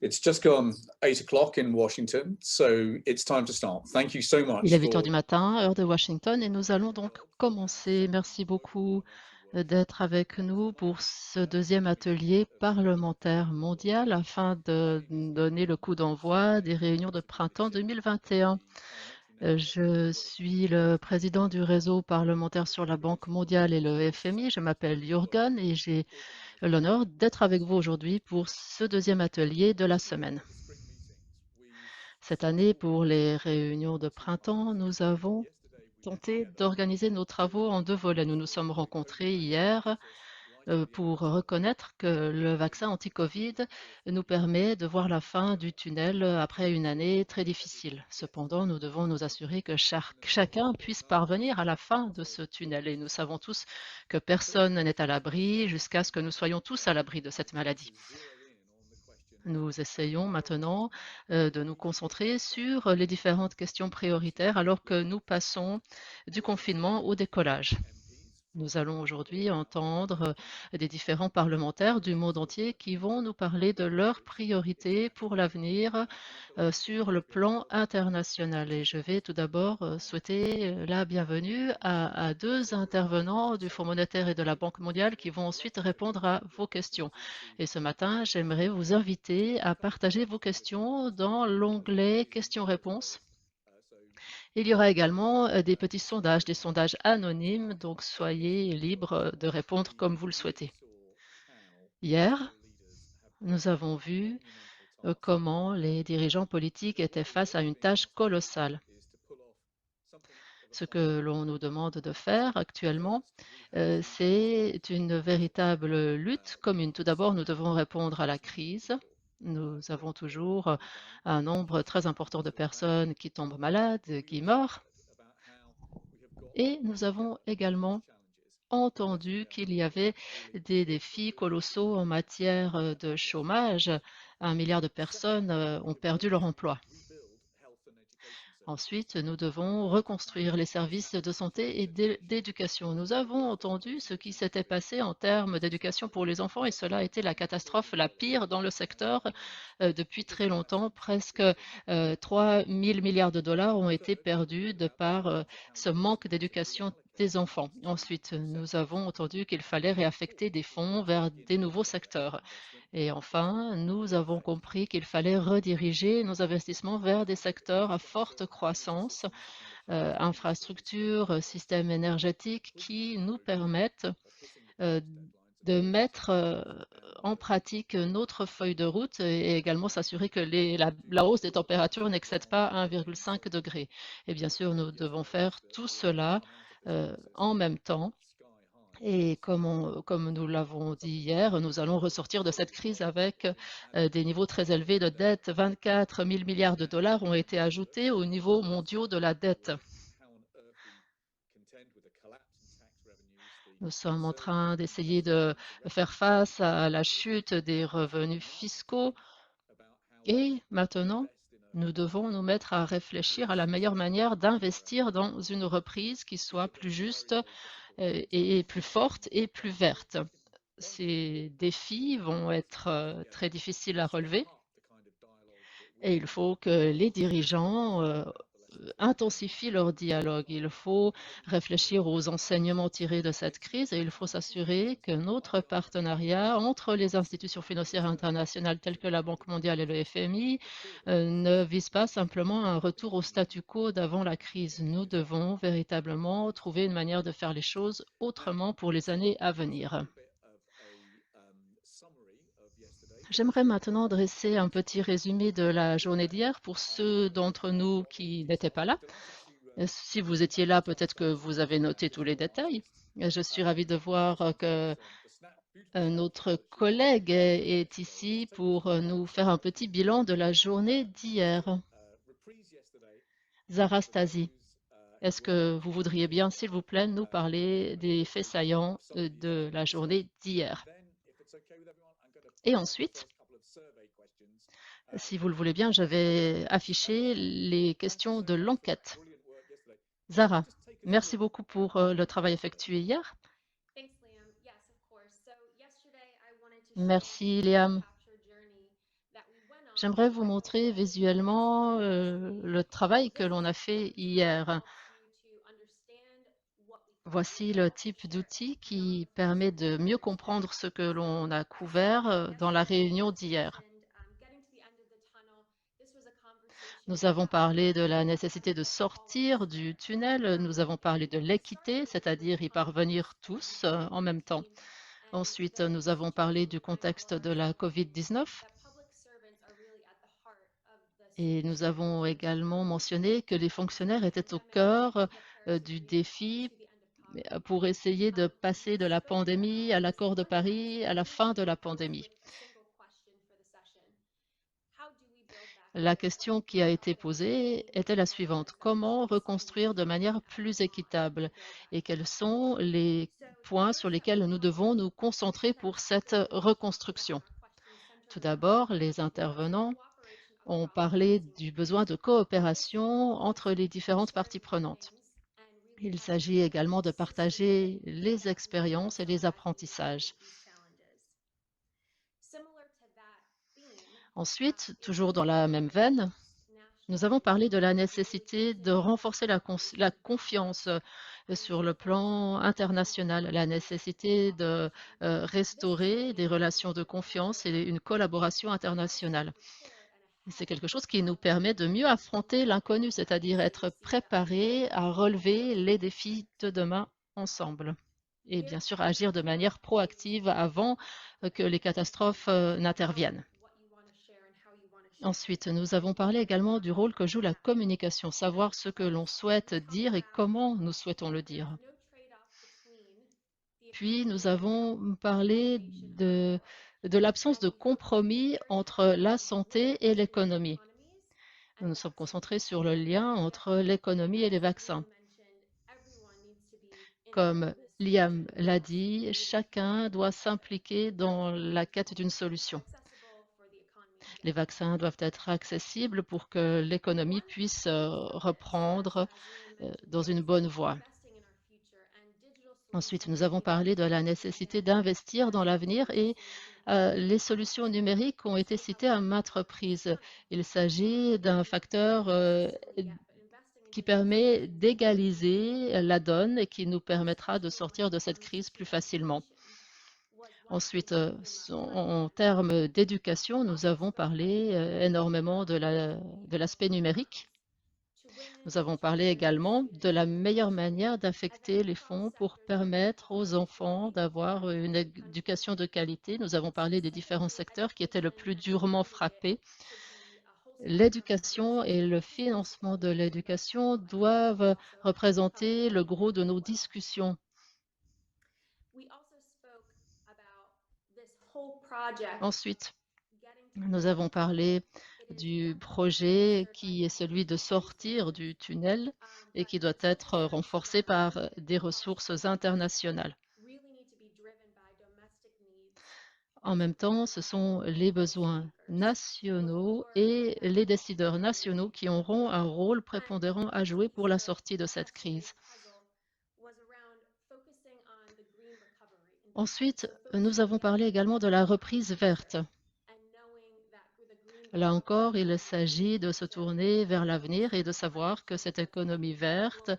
It's just gone 8 o'clock in Washington, so it's time to start. Thank you so Il much est 8 heures for du matin, heure de Washington, et nous allons donc commencer. Merci beaucoup d'être avec nous pour ce deuxième atelier parlementaire mondial afin de donner le coup d'envoi des réunions de printemps 2021. Je suis le président du réseau parlementaire sur la Banque mondiale et le FMI. Je m'appelle Jürgen et j'ai l'honneur d'être avec vous aujourd'hui pour ce deuxième atelier de la semaine. Cette année, pour les réunions de printemps, nous avons tenté d'organiser nos travaux en deux volets. Nous nous sommes rencontrés hier pour reconnaître que le vaccin anti-Covid nous permet de voir la fin du tunnel après une année très difficile. Cependant, nous devons nous assurer que chacun puisse parvenir à la fin de ce tunnel. Et nous savons tous que personne n'est à l'abri jusqu'à ce que nous soyons tous à l'abri de cette maladie. Nous essayons maintenant de nous concentrer sur les différentes questions prioritaires alors que nous passons du confinement au décollage. Nous allons aujourd'hui entendre des différents parlementaires du monde entier qui vont nous parler de leurs priorités pour l'avenir sur le plan international. Et je vais tout d'abord souhaiter la bienvenue à deux intervenants du Fonds monétaire et de la Banque mondiale qui vont ensuite répondre à vos questions. Et ce matin, j'aimerais vous inviter à partager vos questions dans l'onglet questions-réponses. Il y aura également des petits sondages, des sondages anonymes, donc soyez libres de répondre comme vous le souhaitez. Hier, nous avons vu comment les dirigeants politiques étaient face à une tâche colossale. Ce que l'on nous demande de faire actuellement, c'est une véritable lutte commune. Tout d'abord, nous devons répondre à la crise. Nous avons toujours un nombre très important de personnes qui tombent malades, qui meurent. Et nous avons également entendu qu'il y avait des défis colossaux en matière de chômage. 1 milliard de personnes ont perdu leur emploi. Ensuite, nous devons reconstruire les services de santé et d'éducation. Nous avons entendu ce qui s'était passé en termes d'éducation pour les enfants et cela a été la catastrophe la pire dans le secteur depuis très longtemps. Presque 3 000 milliards de dollars ont été perdus de par ce manque d'éducation des enfants. Ensuite, nous avons entendu qu'il fallait réaffecter des fonds vers des nouveaux secteurs. Et enfin, nous avons compris qu'il fallait rediriger nos investissements vers des secteurs à forte croissance, infrastructures, systèmes énergétiques qui nous permettent de mettre en pratique notre feuille de route et également s'assurer que la hausse des températures n'excède pas 1,5 degré. Et bien sûr, nous devons faire tout cela en même temps. Et comme nous l'avons dit hier, nous allons ressortir de cette crise avec des niveaux très élevés de dette. 24 000 milliards de dollars ont été ajoutés aux niveaux mondiaux de la dette. Nous sommes en train d'essayer de faire face à la chute des revenus fiscaux et maintenant, nous devons nous mettre à réfléchir à la meilleure manière d'investir dans une reprise qui soit plus juste et plus forte et plus verte. Ces défis vont être très difficiles à relever et il faut que les dirigeants intensifient leur dialogue. Il faut réfléchir aux enseignements tirés de cette crise et il faut s'assurer que notre partenariat entre les institutions financières internationales telles que la Banque mondiale et le FMI ne vise pas simplement un retour au statu quo d'avant la crise. Nous devons véritablement trouver une manière de faire les choses autrement pour les années à venir. J'aimerais maintenant dresser un petit résumé de la journée d'hier pour ceux d'entre nous qui n'étaient pas là. Si vous étiez là, peut-être que vous avez noté tous les détails. Je suis ravie de voir que notre collègue est ici pour nous faire un petit bilan de la journée d'hier. Zara Stasi, est-ce que vous voudriez bien, s'il vous plaît, nous parler des faits saillants de la journée d'hier? Et ensuite, si vous le voulez bien, je vais afficher les questions de l'enquête. Zara, merci beaucoup pour le travail effectué hier. Merci, Liam. J'aimerais vous montrer visuellement le travail que l'on a fait hier. Voici le type d'outil qui permet de mieux comprendre ce que l'on a couvert dans la réunion d'hier. Nous avons parlé de la nécessité de sortir du tunnel, nous avons parlé de l'équité, c'est-à-dire y parvenir tous en même temps. Ensuite, nous avons parlé du contexte de la COVID-19 et nous avons également mentionné que les fonctionnaires étaient au cœur du défi pour essayer de passer de la pandémie à l'accord de Paris à la fin de la pandémie. La question qui a été posée était la suivante: comment reconstruire de manière plus équitable et quels sont les points sur lesquels nous devons nous concentrer pour cette reconstruction? Tout d'abord, les intervenants ont parlé du besoin de coopération entre les différentes parties prenantes. Il s'agit également de partager les expériences et les apprentissages. Ensuite, toujours dans la même veine, nous avons parlé de la nécessité de renforcer la confiance sur le plan international, la nécessité de restaurer des relations de confiance et une collaboration internationale. C'est quelque chose qui nous permet de mieux affronter l'inconnu, c'est-à-dire être préparé à relever les défis de demain ensemble. Et bien sûr, agir de manière proactive avant que les catastrophes n'interviennent. Ensuite, nous avons parlé également du rôle que joue la communication, savoir ce que l'on souhaite dire et comment nous souhaitons le dire. Puis, nous avons parlé de l'absence de compromis entre la santé et l'économie. Nous nous sommes concentrés sur le lien entre l'économie et les vaccins. Comme Liam l'a dit, chacun doit s'impliquer dans la quête d'une solution. Les vaccins doivent être accessibles pour que l'économie puisse reprendre dans une bonne voie. Ensuite, nous avons parlé de la nécessité d'investir dans l'avenir et les solutions numériques ont été citées à maintes reprises. Il s'agit d'un facteur qui permet d'égaliser la donne et qui nous permettra de sortir de cette crise plus facilement. Ensuite, en termes d'éducation, nous avons parlé énormément de l'aspect numérique. Nous avons parlé également de la meilleure manière d'affecter les fonds pour permettre aux enfants d'avoir une éducation de qualité. Nous avons parlé des différents secteurs qui étaient le plus durement frappés. L'éducation et le financement de l'éducation doivent représenter le gros de nos discussions. Ensuite, nous avons parlé du projet qui est celui de sortir du tunnel et qui doit être renforcé par des ressources internationales. En même temps, ce sont les besoins nationaux et les décideurs nationaux qui auront un rôle prépondérant à jouer pour la sortie de cette crise. Ensuite, nous avons parlé également de la reprise verte. Là encore, il s'agit de se tourner vers l'avenir et de savoir que cette économie verte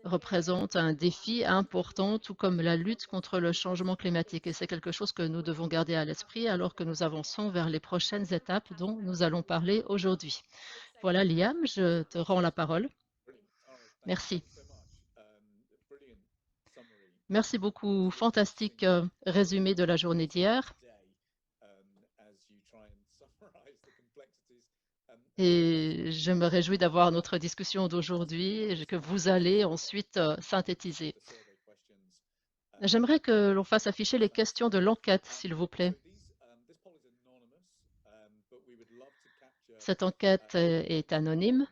représente un défi important, tout comme la lutte contre le changement climatique. Et c'est quelque chose que nous devons garder à l'esprit alors que nous avançons vers les prochaines étapes dont nous allons parler aujourd'hui. Voilà, Liam, je te rends la parole. Merci. Merci beaucoup. Fantastique résumé de la journée d'hier. Et je me réjouis d'avoir notre discussion d'aujourd'hui et que vous allez ensuite synthétiser. J'aimerais que l'on fasse afficher les questions de l'enquête, s'il vous plaît. Cette enquête est anonyme.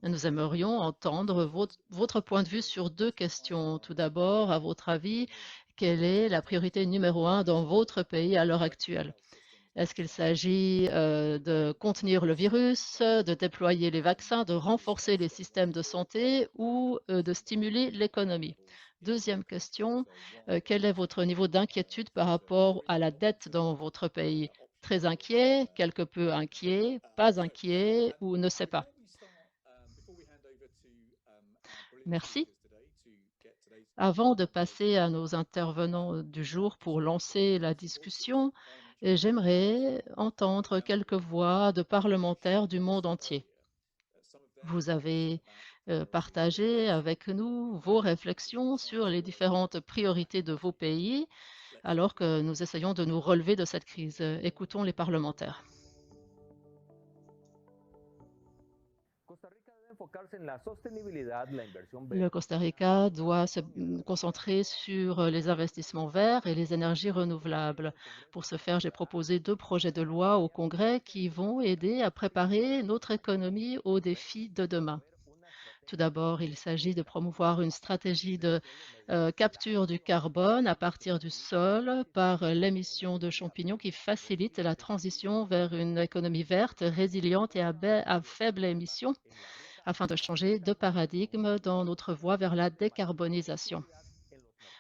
Nous aimerions entendre votre point de vue sur deux questions. Tout d'abord, à votre avis, quelle est la priorité numéro un dans votre pays à l'heure actuelle? Est-ce qu'il s'agit de contenir le virus, de déployer les vaccins, de renforcer les systèmes de santé ou de stimuler l'économie? Deuxième question, quel est votre niveau d'inquiétude par rapport à la dette dans votre pays? Très inquiet, quelque peu inquiet, pas inquiet ou ne sait pas. Merci. Avant de passer à nos intervenants du jour pour lancer la discussion, j'aimerais entendre quelques voix de parlementaires du monde entier. Vous avez partagé avec nous vos réflexions sur les différentes priorités de vos pays alors que nous essayons de nous relever de cette crise. Écoutons les parlementaires. Le Costa Rica doit se concentrer sur les investissements verts et les énergies renouvelables. Pour ce faire, j'ai proposé 2 projets de loi au Congrès qui vont aider à préparer notre économie aux défis de demain. Tout d'abord, il s'agit de promouvoir une stratégie de capture du carbone à partir du sol par l'émission de champignons qui facilite la transition vers une économie verte, résiliente et à faible émission afin de changer de paradigme dans notre voie vers la décarbonisation,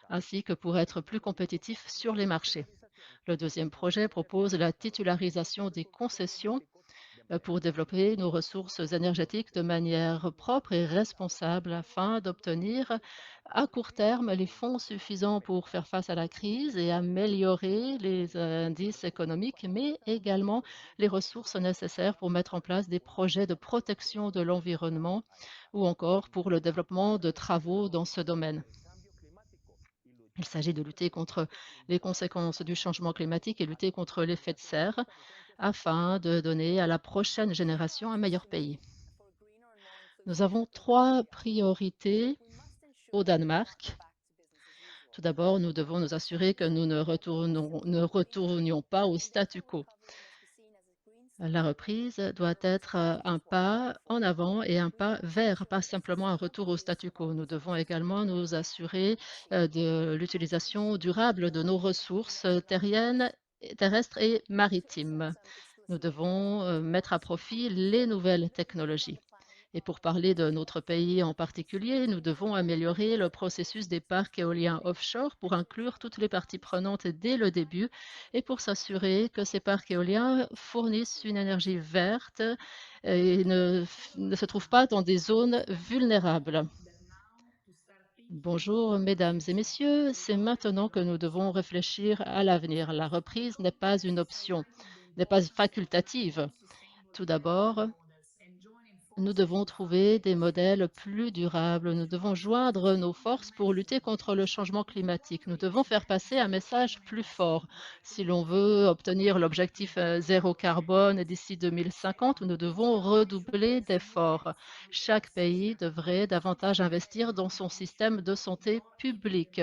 ainsi que pour être plus compétitif sur les marchés. Le deuxième projet propose la titularisation des concessions pour développer nos ressources énergétiques de manière propre et responsable afin d'obtenir à court terme les fonds suffisants pour faire face à la crise et améliorer les indices économiques, mais également les ressources nécessaires pour mettre en place des projets de protection de l'environnement ou encore pour le développement de travaux dans ce domaine. Il s'agit de lutter contre les conséquences du changement climatique et lutter contre l'effet de serre afin de donner à la prochaine génération un meilleur pays. Nous avons 3 priorités au Danemark. Tout d'abord, nous devons nous assurer que nous ne retournions pas au statu quo. La reprise doit être un pas en avant et un pas vers, pas simplement un retour au statu quo. Nous devons également nous assurer de l'utilisation durable de nos ressources terriennes, terrestres et maritimes. Nous devons mettre à profit les nouvelles technologies. Et pour parler de notre pays en particulier, nous devons améliorer le processus des parcs éoliens offshore pour inclure toutes les parties prenantes dès le début et pour s'assurer que ces parcs éoliens fournissent une énergie verte et ne se trouvent pas dans des zones vulnérables. Bonjour, mesdames et messieurs. C'est maintenant que nous devons réfléchir à l'avenir. La reprise n'est pas une option, n'est pas facultative. Tout d'abord, nous devons trouver des modèles plus durables. Nous devons joindre nos forces pour lutter contre le changement climatique. Nous devons faire passer un message plus fort. Si l'on veut obtenir l'objectif zéro carbone d'ici 2050, nous devons redoubler d'efforts. Chaque pays devrait davantage investir dans son système de santé publique.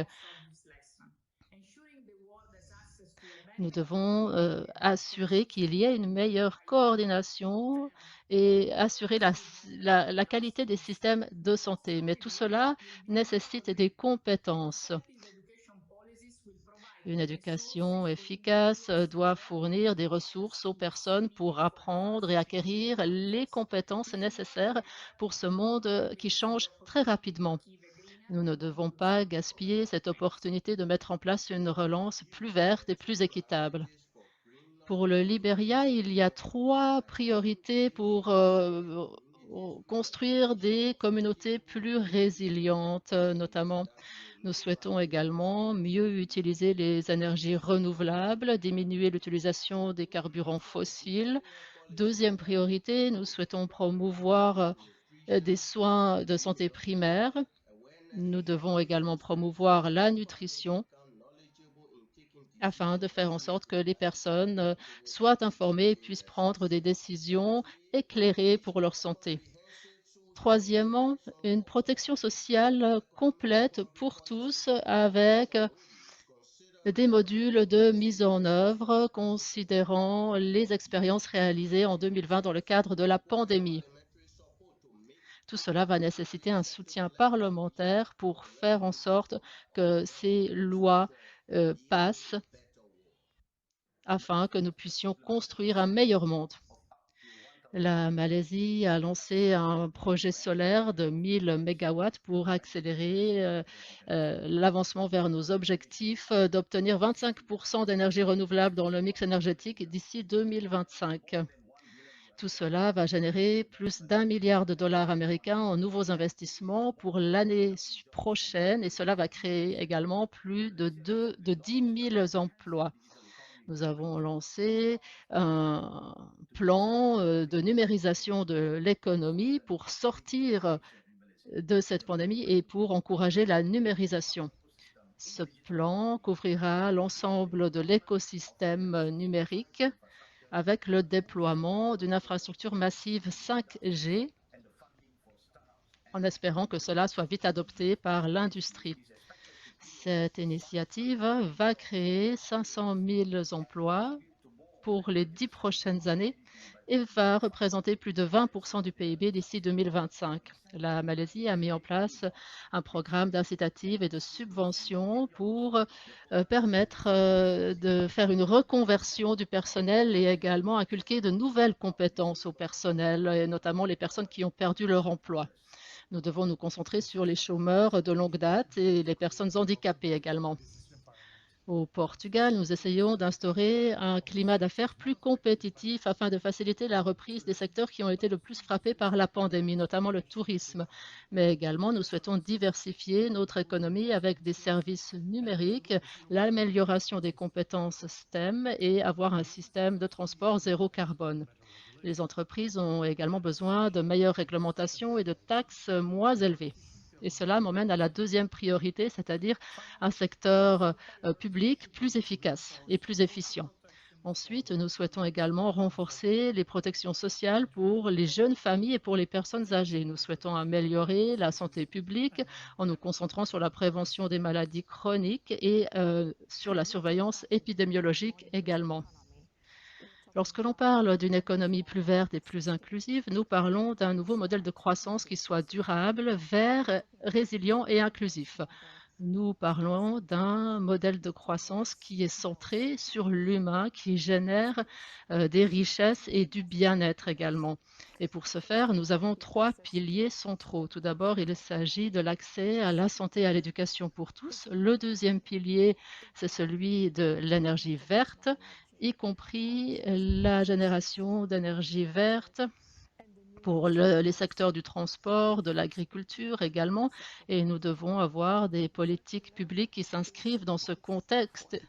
Nous devons assurer qu'il y ait une meilleure coordination et assurer la qualité des systèmes de santé. Mais tout cela nécessite des compétences. Une éducation efficace doit fournir des ressources aux personnes pour apprendre et acquérir les compétences nécessaires pour ce monde qui change très rapidement. Nous ne devons pas gaspiller cette opportunité de mettre en place une relance plus verte et plus équitable. Pour le Libéria, il y a 3 priorités pour construire des communautés plus résilientes, notamment. Nous souhaitons également mieux utiliser les énergies renouvelables, diminuer l'utilisation des carburants fossiles. Deuxième priorité, nous souhaitons promouvoir des soins de santé primaire. Nous devons également promouvoir la nutrition afin de faire en sorte que les personnes soient informées et puissent prendre des décisions éclairées pour leur santé. Troisièmement, une protection sociale complète pour tous avec des modules de mise en œuvre considérant les expériences réalisées en 2020 dans le cadre de la pandémie. Tout cela va nécessiter un soutien parlementaire pour faire en sorte que ces lois passent afin que nous puissions construire un meilleur monde. La Malaisie a lancé un projet solaire de 1000 mégawatts pour accélérer l'avancement vers nos objectifs d'obtenir 25% d'énergie renouvelable dans le mix énergétique d'ici 2025. Tout cela va générer plus d'1 milliard de dollars américains en nouveaux investissements pour l'année prochaine et cela va créer également plus de 10 000 emplois. Nous avons lancé un plan de numérisation de l'économie pour sortir de cette pandémie et pour encourager la numérisation. Ce plan couvrira l'ensemble de l'écosystème numérique avec le déploiement d'une infrastructure massive 5G en espérant que cela soit vite adopté par l'industrie. Cette initiative va créer 500 000 emplois pour les 10 prochaines années et va représenter plus de 20% du PIB d'ici 2025. La Malaisie a mis en place un programme d'incitative et de subventions pour permettre de faire une reconversion du personnel et également inculquer de nouvelles compétences au personnel, et notamment les personnes qui ont perdu leur emploi. Nous devons nous concentrer sur les chômeurs de longue date et les personnes handicapées également. Au Portugal, nous essayons d'instaurer un climat d'affaires plus compétitif afin de faciliter la reprise des secteurs qui ont été le plus frappés par la pandémie, notamment le tourisme. Mais également, nous souhaitons diversifier notre économie avec des services numériques, l'amélioration des compétences STEM et avoir un système de transport zéro carbone. Les entreprises ont également besoin de meilleures réglementations et de taxes moins élevées. Et cela m'emmène à la deuxième priorité, c'est-à-dire un secteur public plus efficace et plus efficient. Ensuite, nous souhaitons également renforcer les protections sociales pour les jeunes familles et pour les personnes âgées. Nous souhaitons améliorer la santé publique en nous concentrant sur la prévention des maladies chroniques et sur la surveillance épidémiologique également. Lorsque l'on parle d'une économie plus verte et plus inclusive, nous parlons d'un nouveau modèle de croissance qui soit durable, vert, résilient et inclusif. Nous parlons d'un modèle de croissance qui est centré sur l'humain, qui génère des richesses et du bien-être également. Et pour ce faire, nous avons 3 piliers centraux. Tout d'abord, il s'agit de l'accès à la santé et à l'éducation pour tous. Le deuxième pilier, c'est celui de l'énergie verte, y compris la génération d'énergie verte pour les secteurs du transport, de l'agriculture également, et nous devons avoir des politiques publiques qui s'inscrivent dans ce contexte.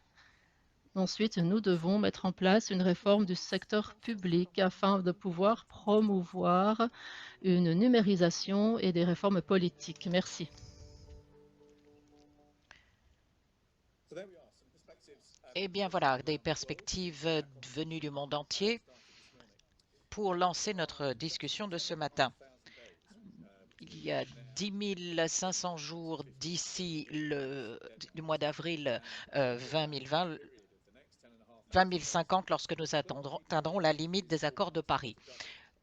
Ensuite, nous devons mettre en place une réforme du secteur public afin de pouvoir promouvoir une numérisation et des réformes politiques. Merci. Eh bien voilà, des perspectives venues du monde entier pour lancer notre discussion de ce matin. Il y a 10 500 jours d'ici le mois d'avril 2050 lorsque nous atteindrons la limite des accords de Paris.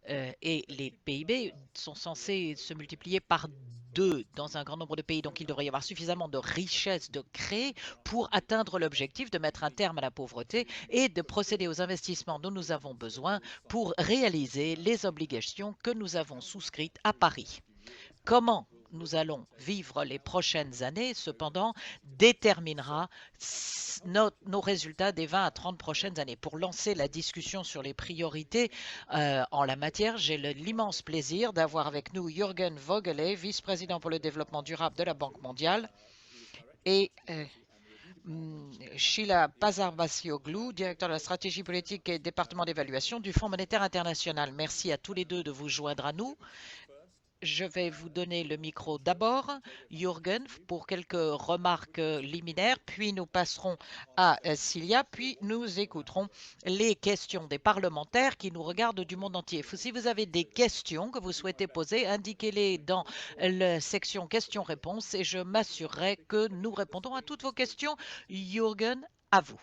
Et les PIB sont censés se multiplier par 2 dans un grand nombre de pays. Donc, il devrait y avoir suffisamment de richesses de créer pour atteindre l'objectif de mettre un terme à la pauvreté et de procéder aux investissements dont nous avons besoin pour réaliser les obligations que nous avons souscrites à Paris. Comment nous allons vivre les prochaines années, cependant, déterminera nos résultats des 20 à 30 prochaines années. Pour lancer la discussion sur les priorités en la matière, j'ai l'immense plaisir d'avoir avec nous Jürgen Vogele, vice-président pour le développement durable de la Banque mondiale, et Sheila Pazarbasioglu, directeur de la stratégie politique et département d'évaluation du Fonds monétaire international. Merci à tous les deux de vous joindre à nous. Je vais vous donner le micro d'abord, Jürgen, pour quelques remarques liminaires, puis nous passerons à Cilia, puis nous écouterons les questions des parlementaires qui nous regardent du monde entier. Si vous avez des questions que vous souhaitez poser, indiquez-les dans la section questions-réponses et je m'assurerai que nous répondons à toutes vos questions. Jürgen, à vous.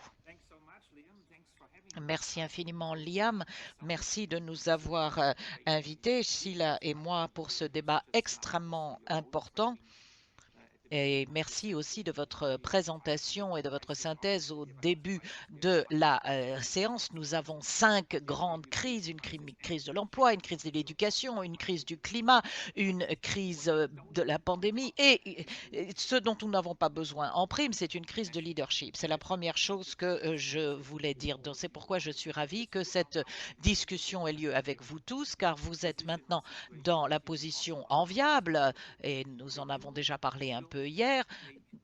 Merci infiniment, Liam. Merci de nous avoir invités, Sheila et moi, pour ce débat extrêmement important. Et merci aussi de votre présentation et de votre synthèse au début de la séance. Nous avons 5 grandes crises, une crise de l'emploi, une crise de l'éducation, une crise du climat, une crise de la pandémie et ce dont nous n'avons pas besoin en prime, c'est une crise de leadership. C'est la première chose que je voulais dire. Donc, c'est pourquoi je suis ravie que cette discussion ait lieu avec vous tous, car vous êtes maintenant dans la position enviable, et nous en avons déjà parlé un peu hier,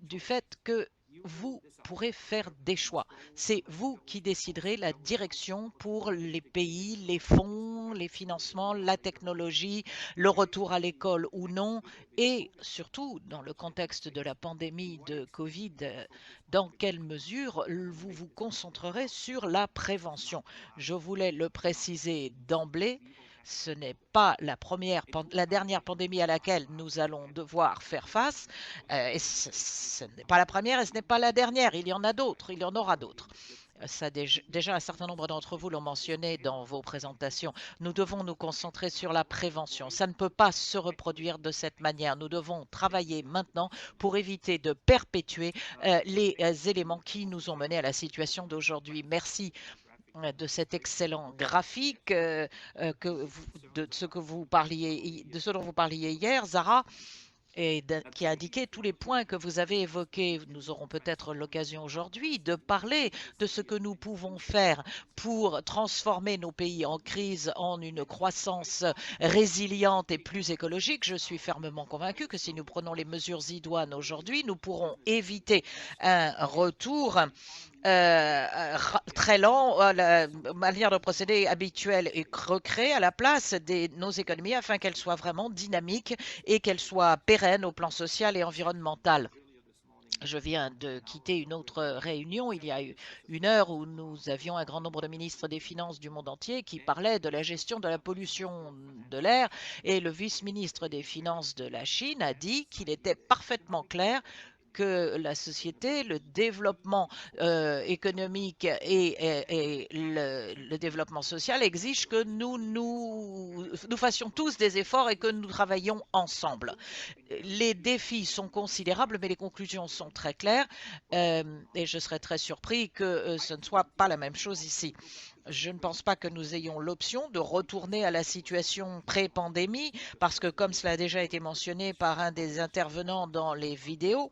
du fait que vous pourrez faire des choix. C'est vous qui déciderez la direction pour les pays, les fonds, les financements, la technologie, le retour à l'école ou non, et surtout dans le contexte de la pandémie de Covid, dans quelle mesure vous vous concentrerez sur la prévention. Je voulais le préciser d'emblée. Ce n'est pas la dernière pandémie à laquelle nous allons devoir faire face. Et ce n'est pas la première et ce n'est pas la dernière. Il y en a d'autres, il y en aura d'autres. Ça, déjà, un certain nombre d'entre vous l'ont mentionné dans vos présentations. Nous devons nous concentrer sur la prévention. Ça ne peut pas se reproduire de cette manière. Nous devons travailler maintenant pour éviter de perpétuer les éléments qui nous ont menés à la situation d'aujourd'hui. Merci de cet excellent graphique de ce dont vous parliez hier, Zara, et qui a indiqué tous les points que vous avez évoqués. Nous aurons peut-être l'occasion aujourd'hui de parler de ce que nous pouvons faire pour transformer nos pays en crise en une croissance résiliente et plus écologique. Je suis fermement convaincu que si nous prenons les mesures idoines aujourd'hui, nous pourrons éviter un retour très lent, la manière de procéder habituelle et recréer à la place de nos économies afin qu'elles soient vraiment dynamiques et qu'elles soient pérennes au plan social et environnemental. Je viens de quitter une autre réunion il y a une heure où nous avions un grand nombre de ministres des Finances du monde entier qui parlaient de la gestion de la pollution de l'air, et le vice-ministre des Finances de la Chine a dit qu'il était parfaitement clair que la société, le développement économique et le développement social exigent que nous fassions tous des efforts et que nous travaillions ensemble. Les défis sont considérables, mais les conclusions sont très claires et je serais très surpris que ce ne soit pas la même chose ici. Je ne pense pas que nous ayons l'option de retourner à la situation pré-pandémie parce que, comme cela a déjà été mentionné par un des intervenants dans les vidéos,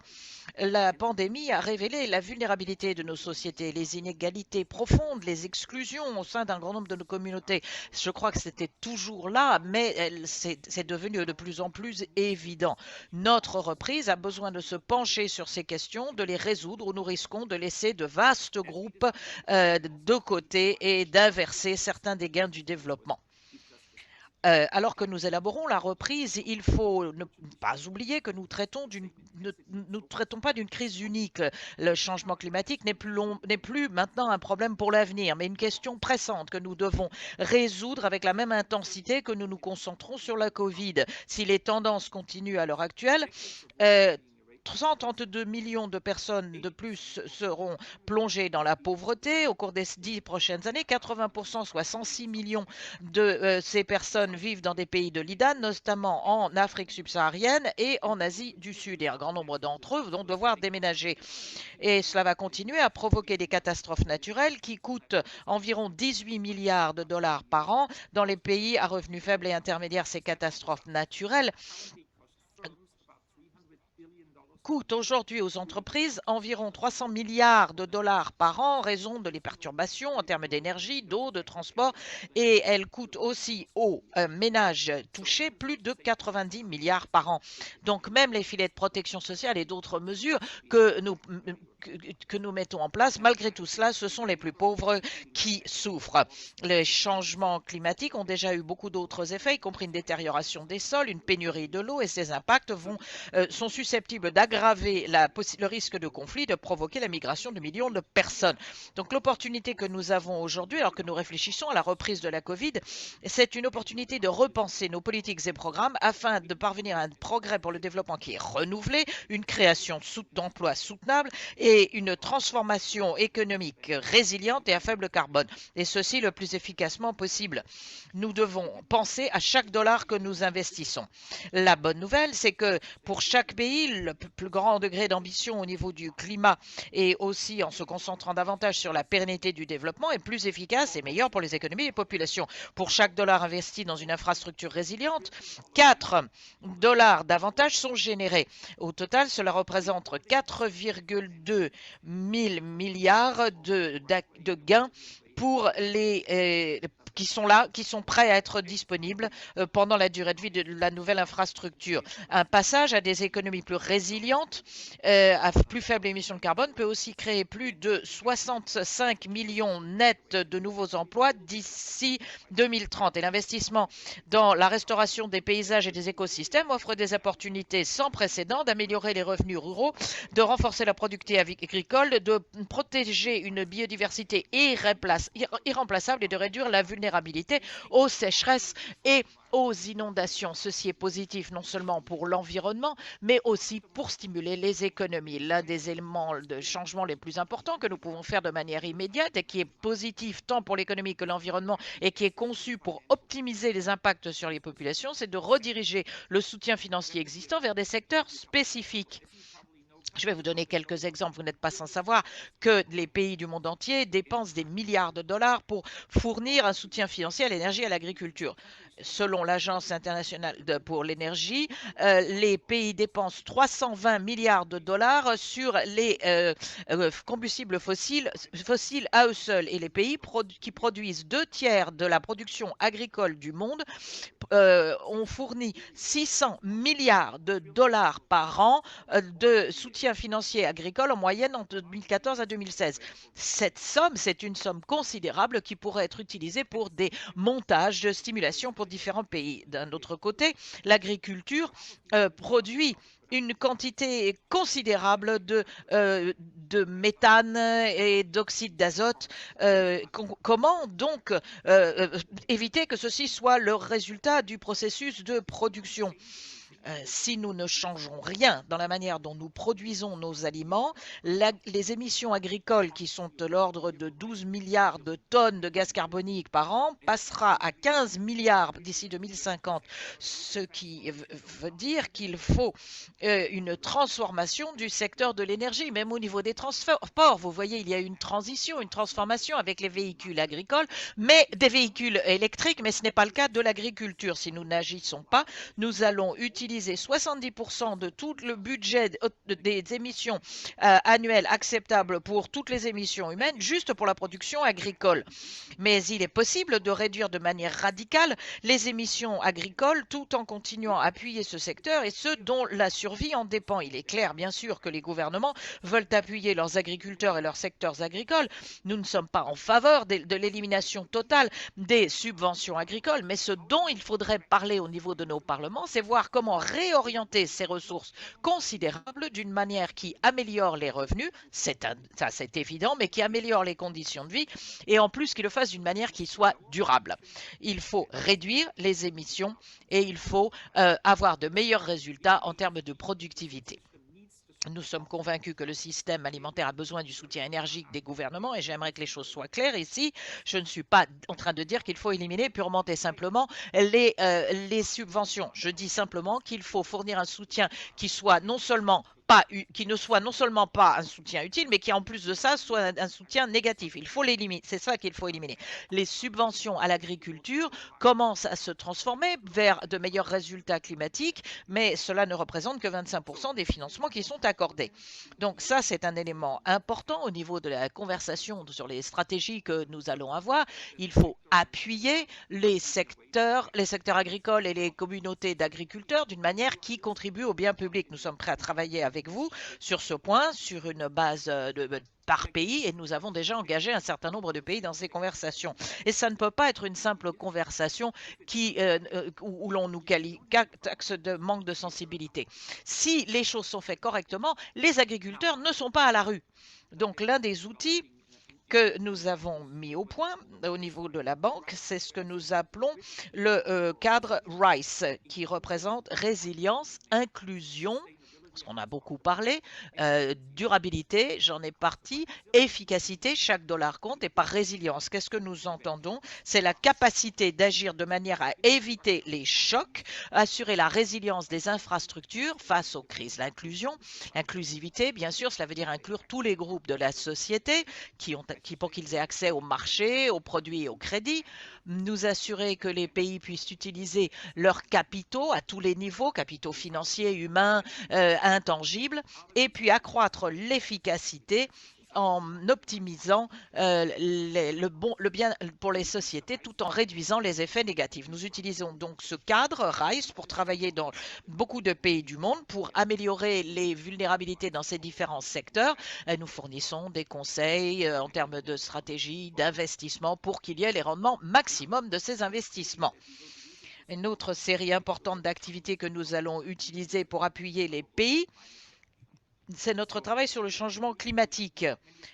la pandémie a révélé la vulnérabilité de nos sociétés, les inégalités profondes, les exclusions au sein d'un grand nombre de nos communautés. Je crois que c'était toujours là, mais c'est devenu de plus en plus évident. Notre reprise a besoin de se pencher sur ces questions, de les résoudre, ou nous risquons de laisser de vastes groupes de côté et d'inverser certains des gains du développement. Alors que nous élaborons la reprise, il faut ne pas oublier que nous ne traitons pas d'une crise unique. Le changement climatique n'est plus maintenant un problème pour l'avenir, mais une question pressante que nous devons résoudre avec la même intensité que nous nous concentrons sur la Covid. Si les tendances continuent à l'heure actuelle, 132 millions de personnes de plus seront plongées dans la pauvreté au cours des 10 prochaines années. 80%, soit 106 millions de ces personnes vivent dans des pays de l'IDAN, notamment en Afrique subsaharienne et en Asie du Sud. Et un grand nombre d'entre eux vont devoir déménager. Et cela va continuer à provoquer des catastrophes naturelles qui coûtent environ 18 milliards de dollars par an. Dans les pays à revenus faibles et intermédiaires, ces catastrophes naturelles coûte aujourd'hui aux entreprises environ 300 milliards de dollars par an en raison de les perturbations en termes d'énergie, d'eau, de transport, et elle coûte aussi aux ménages touchés plus de 90 milliards par an. Donc même les filets de protection sociale et d'autres mesures que nous mettons en place, malgré tout cela, ce sont les plus pauvres qui souffrent. Les changements climatiques ont déjà eu beaucoup d'autres effets, y compris une détérioration des sols, une pénurie de l'eau, et ces impacts sont susceptibles d'aggraver le risque de conflit, de provoquer la migration de millions de personnes. Donc l'opportunité que nous avons aujourd'hui, alors que nous réfléchissons à la reprise de la Covid, c'est une opportunité de repenser nos politiques et programmes afin de parvenir à un progrès pour le développement qui est renouvelé, une création d'emplois soutenable et et une transformation économique résiliente et à faible carbone, et ceci le plus efficacement possible. Nous devons penser à chaque dollar que nous investissons. La bonne nouvelle, c'est que pour chaque pays, le plus grand degré d'ambition au niveau du climat et aussi en se concentrant davantage sur la pérennité du développement est plus efficace et meilleur pour les économies et les populations. Pour chaque dollar investi dans une infrastructure résiliente, 4 dollars d'avantages sont générés. Au total, cela représente 4,2 000 milliards de gains pour les qui sont prêts à être disponibles pendant la durée de vie de la nouvelle infrastructure. Un passage à des économies plus résilientes, à plus faible émission de carbone, peut aussi créer plus de 65 millions nets de nouveaux emplois d'ici 2030. Et l'investissement dans la restauration des paysages et des écosystèmes offre des opportunités sans précédent d'améliorer les revenus ruraux, de renforcer la productivité agricole, de protéger une biodiversité irremplaçable et de réduire la vulnérabilité aux sécheresses et aux inondations. Ceci est positif non seulement pour l'environnement, mais aussi pour stimuler les économies. L'un des éléments de changement les plus importants que nous pouvons faire de manière immédiate et qui est positif tant pour l'économie que l'environnement et qui est conçu pour optimiser les impacts sur les populations, c'est de rediriger le soutien financier existant vers des secteurs spécifiques. Je vais vous donner quelques exemples. Vous n'êtes pas sans savoir que les pays du monde entier dépensent des milliards de dollars pour fournir un soutien financier à l'énergie et à l'agriculture. Selon l'Agence internationale pour l'énergie, les pays dépensent 320 milliards de dollars sur les combustibles fossiles à eux seuls. Et les pays qui produisent 2/3 de la production agricole du monde ont fourni 600 milliards de dollars par an de soutien financier agricole en moyenne entre 2014 à 2016. Cette somme, c'est une somme considérable qui pourrait être utilisée pour des montages de stimulation pour différents pays. D'un autre côté, l'agriculture produit une quantité considérable de méthane et d'oxyde d'azote. Comment donc éviter que ceci soit le résultat du processus de production? Si nous ne changeons rien dans la manière dont nous produisons nos aliments, les émissions agricoles qui sont de l'ordre de 12 milliards de tonnes de gaz carbonique par an passera à 15 milliards d'ici 2050, ce qui veut dire qu'il faut une transformation du secteur de l'énergie, même au niveau des transports. Vous voyez, il y a une transition, une transformation avec les véhicules agricoles, mais des véhicules électriques, mais ce n'est pas le cas de l'agriculture. Si nous n'agissons pas, nous allons utiliser 70% de tout le budget des émissions annuelles acceptables pour toutes les émissions humaines, juste pour la production agricole. Mais il est possible de réduire de manière radicale les émissions agricoles tout en continuant à appuyer ce secteur et ceux dont la survie en dépend. Il est clair, bien sûr, que les gouvernements veulent appuyer leurs agriculteurs et leurs secteurs agricoles. Nous ne sommes pas en faveur de l'élimination totale des subventions agricoles, mais ce dont il faudrait parler au niveau de nos parlements, c'est voir comment réorienter ces ressources considérables d'une manière qui améliore les revenus, ça c'est évident, mais qui améliore les conditions de vie et en plus qui le fasse d'une manière qui soit durable. Il faut réduire les émissions et il faut avoir de meilleurs résultats en termes de productivité. Nous sommes convaincus que le système alimentaire a besoin du soutien énergique des gouvernements et j'aimerais que les choses soient claires ici. Je ne suis pas en train de dire qu'il faut éliminer purement et simplement les subventions. Je dis simplement qu'il faut fournir un soutien qui soit non seulement qui ne soit non seulement pas un soutien utile, mais qui en plus de ça soit un soutien négatif. Il faut l'éliminer. C'est ça qu'il faut éliminer. Les subventions à l'agriculture commencent à se transformer vers de meilleurs résultats climatiques, mais cela ne représente que 25% des financements qui sont accordés. Donc ça, c'est un élément important au niveau de la conversation sur les stratégies que nous allons avoir. Il faut appuyer les secteurs agricoles et les communautés d'agriculteurs d'une manière qui contribue au bien public. Nous sommes prêts à travailler avec vous sur ce point, sur une base par pays, et nous avons déjà engagé un certain nombre de pays dans ces conversations. Et ça ne peut pas être une simple conversation où l'on nous taxe de manque de sensibilité. Si les choses sont faites correctement, les agriculteurs ne sont pas à la rue. Donc l'un des outils que nous avons mis au point au niveau de la banque, c'est ce que nous appelons le cadre RICE, qui représente résilience, inclusion parce qu'on a beaucoup parlé, durabilité, j'en ai parti, efficacité, chaque dollar compte, et par résilience, qu'est-ce que nous entendons? C'est la capacité d'agir de manière à éviter les chocs, assurer la résilience des infrastructures face aux crises. L'inclusivité, bien sûr, cela veut dire inclure tous les groupes de la société pour qu'ils aient accès au marché, aux produits et aux crédits, nous assurer que les pays puissent utiliser leurs capitaux à tous les niveaux, capitaux financiers, humains, intangibles, et puis accroître l'efficacité en optimisant le bien pour les sociétés tout en réduisant les effets négatifs. Nous utilisons donc ce cadre RISE pour travailler dans beaucoup de pays du monde pour améliorer les vulnérabilités dans ces différents secteurs. Nous fournissons des conseils en termes de stratégie, d'investissement pour qu'il y ait les rendements maximum de ces investissements. Une autre série importante d'activités que nous allons utiliser pour appuyer les pays, c'est notre travail sur le changement climatique.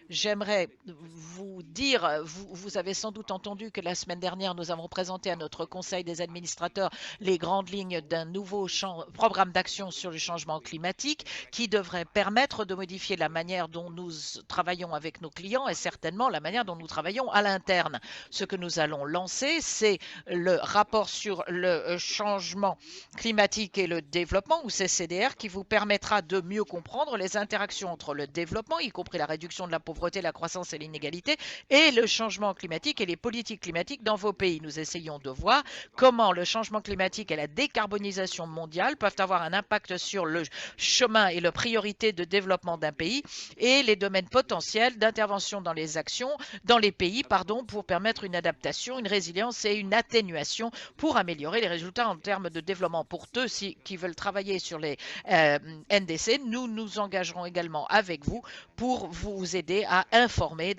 J'aimerais vous dire, vous avez sans doute entendu que la semaine dernière, nous avons présenté à notre conseil des administrateurs les grandes lignes d'un nouveau programme d'action sur le changement climatique qui devrait permettre de modifier la manière dont nous travaillons avec nos clients et certainement la manière dont nous travaillons à l'interne. Ce que nous allons lancer, c'est le rapport sur le changement climatique et le développement, ou CCDR, qui vous permettra de mieux comprendre les interactions entre le développement, y compris la réduction de la pauvreté, la croissance et l'inégalité, et le changement climatique et les politiques climatiques dans vos pays. Nous essayons de voir comment le changement climatique et la décarbonisation mondiale peuvent avoir un impact sur le chemin et les priorités de développement d'un pays et les domaines potentiels d'intervention dans les actions, dans les pays, pour permettre une adaptation, une résilience et une atténuation pour améliorer les résultats en termes de développement. Pour ceux qui veulent travailler sur les NDC, nous nous engagerons également avec vous pour vous aider à informer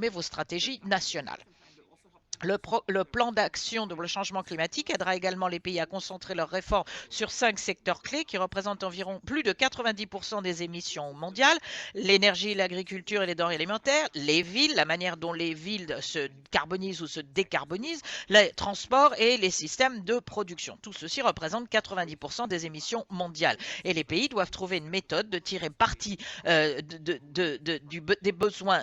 vos stratégies nationales. Le plan d'action de le changement climatique aidera également les pays à concentrer leurs efforts sur 5 secteurs clés qui représentent environ plus de 90% des émissions mondiales: l'énergie, l'agriculture et les denrées alimentaires, les villes, la manière dont les villes se carbonisent ou se décarbonisent, les transports et les systèmes de production. Tout ceci représente 90% des émissions mondiales. Et les pays doivent trouver une méthode de tirer parti des besoins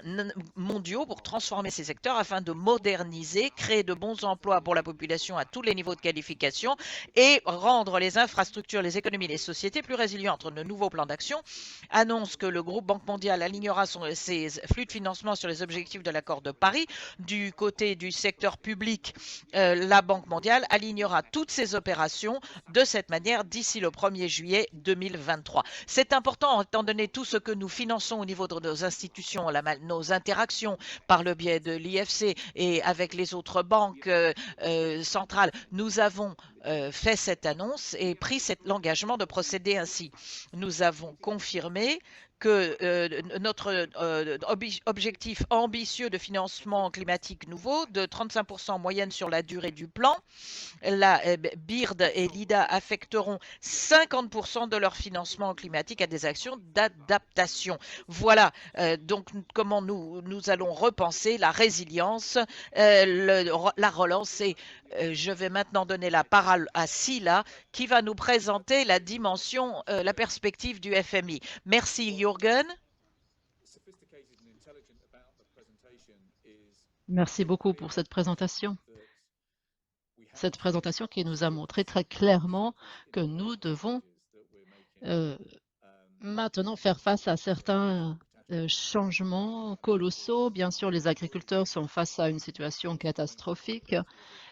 mondiaux pour transformer ces secteurs afin de moderniser, créer de bons emplois pour la population à tous les niveaux de qualification et rendre les infrastructures, les économies et les sociétés plus résilientes. Le nouveau plan d'action annonce que le groupe Banque mondiale alignera ses flux de financement sur les objectifs de l'accord de Paris. Du côté du secteur public, la Banque mondiale alignera toutes ses opérations de cette manière d'ici le 1er juillet 2023. C'est important étant donné tout ce que nous finançons au niveau de nos institutions, nos interactions par le biais de l'IFC et avec les autres banques centrales. Nous avons fait cette annonce et pris l'engagement de procéder ainsi. Nous avons confirmé que notre objectif ambitieux de financement climatique nouveau de 35% en moyenne sur la durée du plan, la BIRD et l'IDA affecteront 50% de leur financement climatique à des actions d'adaptation. Voilà donc comment nous allons repenser la résilience, la relance. Et je vais maintenant donner la parole à Sila qui va nous présenter la dimension, la perspective du FMI. Merci Jürgen. Merci beaucoup pour cette présentation. Cette présentation qui nous a montré très clairement que nous devons maintenant faire face à certains changements colossaux. Bien sûr, les agriculteurs sont face à une situation catastrophique.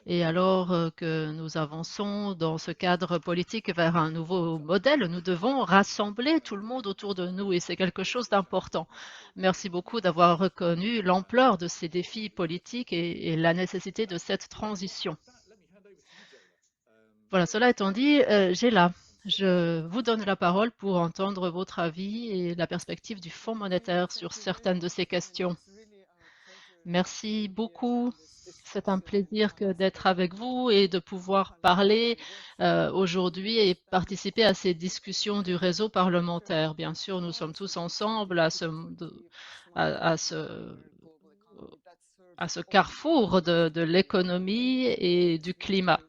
Et alors que nous avançons dans ce cadre politique vers un nouveau modèle, nous devons rassembler tout le monde autour de nous et c'est quelque chose d'important. Merci beaucoup d'avoir reconnu l'ampleur de ces défis politiques et la nécessité de cette transition. Voilà, cela étant dit, Géla, je vous donne la parole pour entendre votre avis et la perspective du Fonds monétaire sur certaines de ces questions. Merci beaucoup. C'est un plaisir d'être avec vous et de pouvoir parler aujourd'hui et participer à ces discussions du réseau parlementaire. Bien sûr, nous sommes tous ensemble à ce carrefour de l'économie et du climat.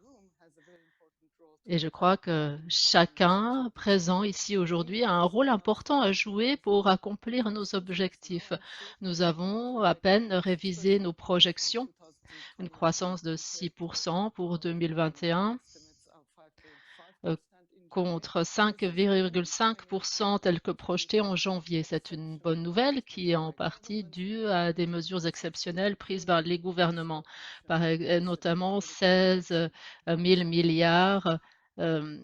Et je crois que chacun présent ici aujourd'hui a un rôle important à jouer pour accomplir nos objectifs. Nous avons à peine révisé nos projections, une croissance de 6% pour 2021, contre 5,5% tel que projeté en janvier. C'est une bonne nouvelle qui est en partie due à des mesures exceptionnelles prises par les gouvernements, notamment 16 000 milliards en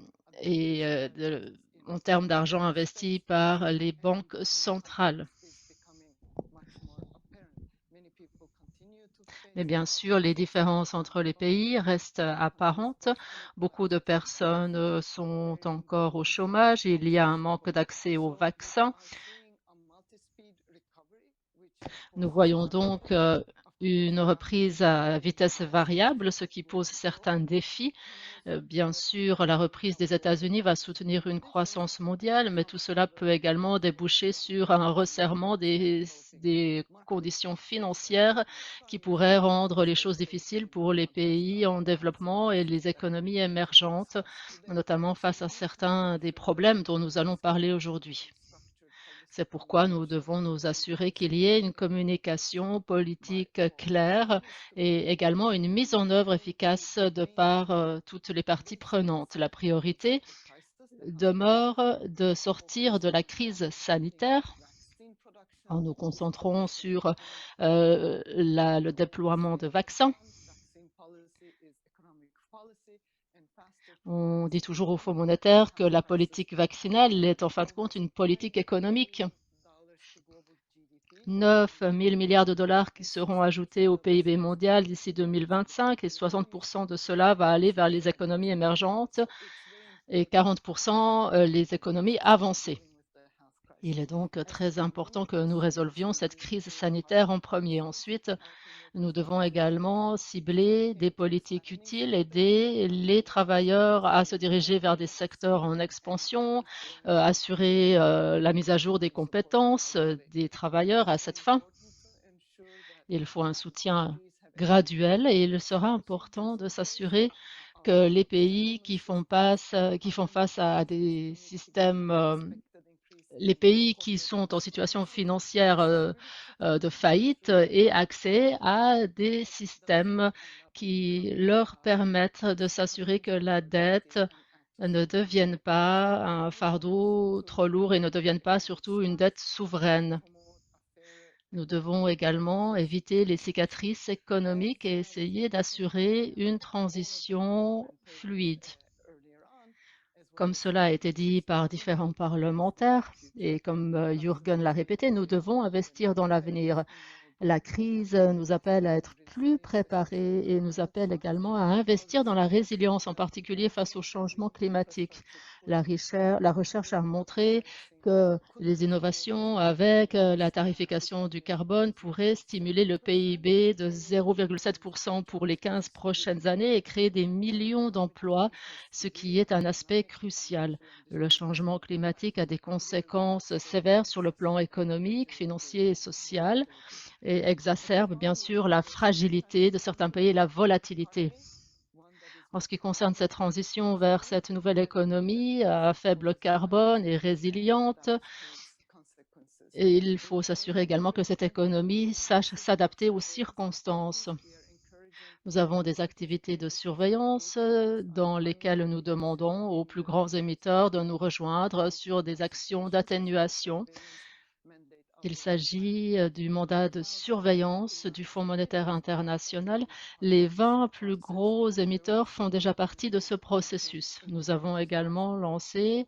termes d'argent investi par les banques centrales. Mais bien sûr, les différences entre les pays restent apparentes. Beaucoup de personnes sont encore au chômage. Il y a un manque d'accès aux vaccins. Nous voyons donc une reprise à vitesse variable, ce qui pose certains défis. Bien sûr, la reprise des États-Unis va soutenir une croissance mondiale, mais tout cela peut également déboucher sur un resserrement des conditions financières qui pourraient rendre les choses difficiles pour les pays en développement et les économies émergentes, notamment face à certains des problèmes dont nous allons parler aujourd'hui. C'est pourquoi nous devons nous assurer qu'il y ait une communication politique claire et également une mise en œuvre efficace de par toutes les parties prenantes. La priorité demeure de sortir de la crise sanitaire en nous concentrant sur le déploiement de vaccins. On dit toujours au Fonds monétaire que la politique vaccinale est en fin de compte une politique économique. 9 000 milliards de dollars qui seront ajoutés au PIB mondial d'ici 2025 et 60% de cela va aller vers les économies émergentes et 40% les économies avancées. Il est donc très important que nous résolvions cette crise sanitaire en premier. Ensuite, nous devons également cibler des politiques utiles, aider les travailleurs à se diriger vers des secteurs en expansion, assurer la mise à jour des compétences des travailleurs à cette fin. Il faut un soutien graduel et il sera important de s'assurer que les pays qui font face à des systèmes les pays qui sont en situation financière de faillite aient accès à des systèmes qui leur permettent de s'assurer que la dette ne devienne pas un fardeau trop lourd et ne devienne pas surtout une dette souveraine. Nous devons également éviter les cicatrices économiques et essayer d'assurer une transition fluide. Comme cela a été dit par différents parlementaires et comme Jürgen l'a répété, nous devons investir dans l'avenir. La crise nous appelle à être plus préparés et nous appelle également à investir dans la résilience, en particulier face au changement climatique. La recherche a montré que les innovations avec la tarification du carbone pourraient stimuler le PIB de 0,7% pour les 15 prochaines années et créer des millions d'emplois, ce qui est un aspect crucial. Le changement climatique a des conséquences sévères sur le plan économique, financier et social et exacerbe bien sûr la fragilité de certains pays et la volatilité. En ce qui concerne cette transition vers cette nouvelle économie à faible carbone et résiliente, il faut s'assurer également que cette économie sache s'adapter aux circonstances. Nous avons des activités de surveillance dans lesquelles nous demandons aux plus grands émetteurs de nous rejoindre sur des actions d'atténuation. Il s'agit du mandat de surveillance du Fonds monétaire international. Les 20 plus gros émetteurs font déjà partie de ce processus. Nous avons également lancé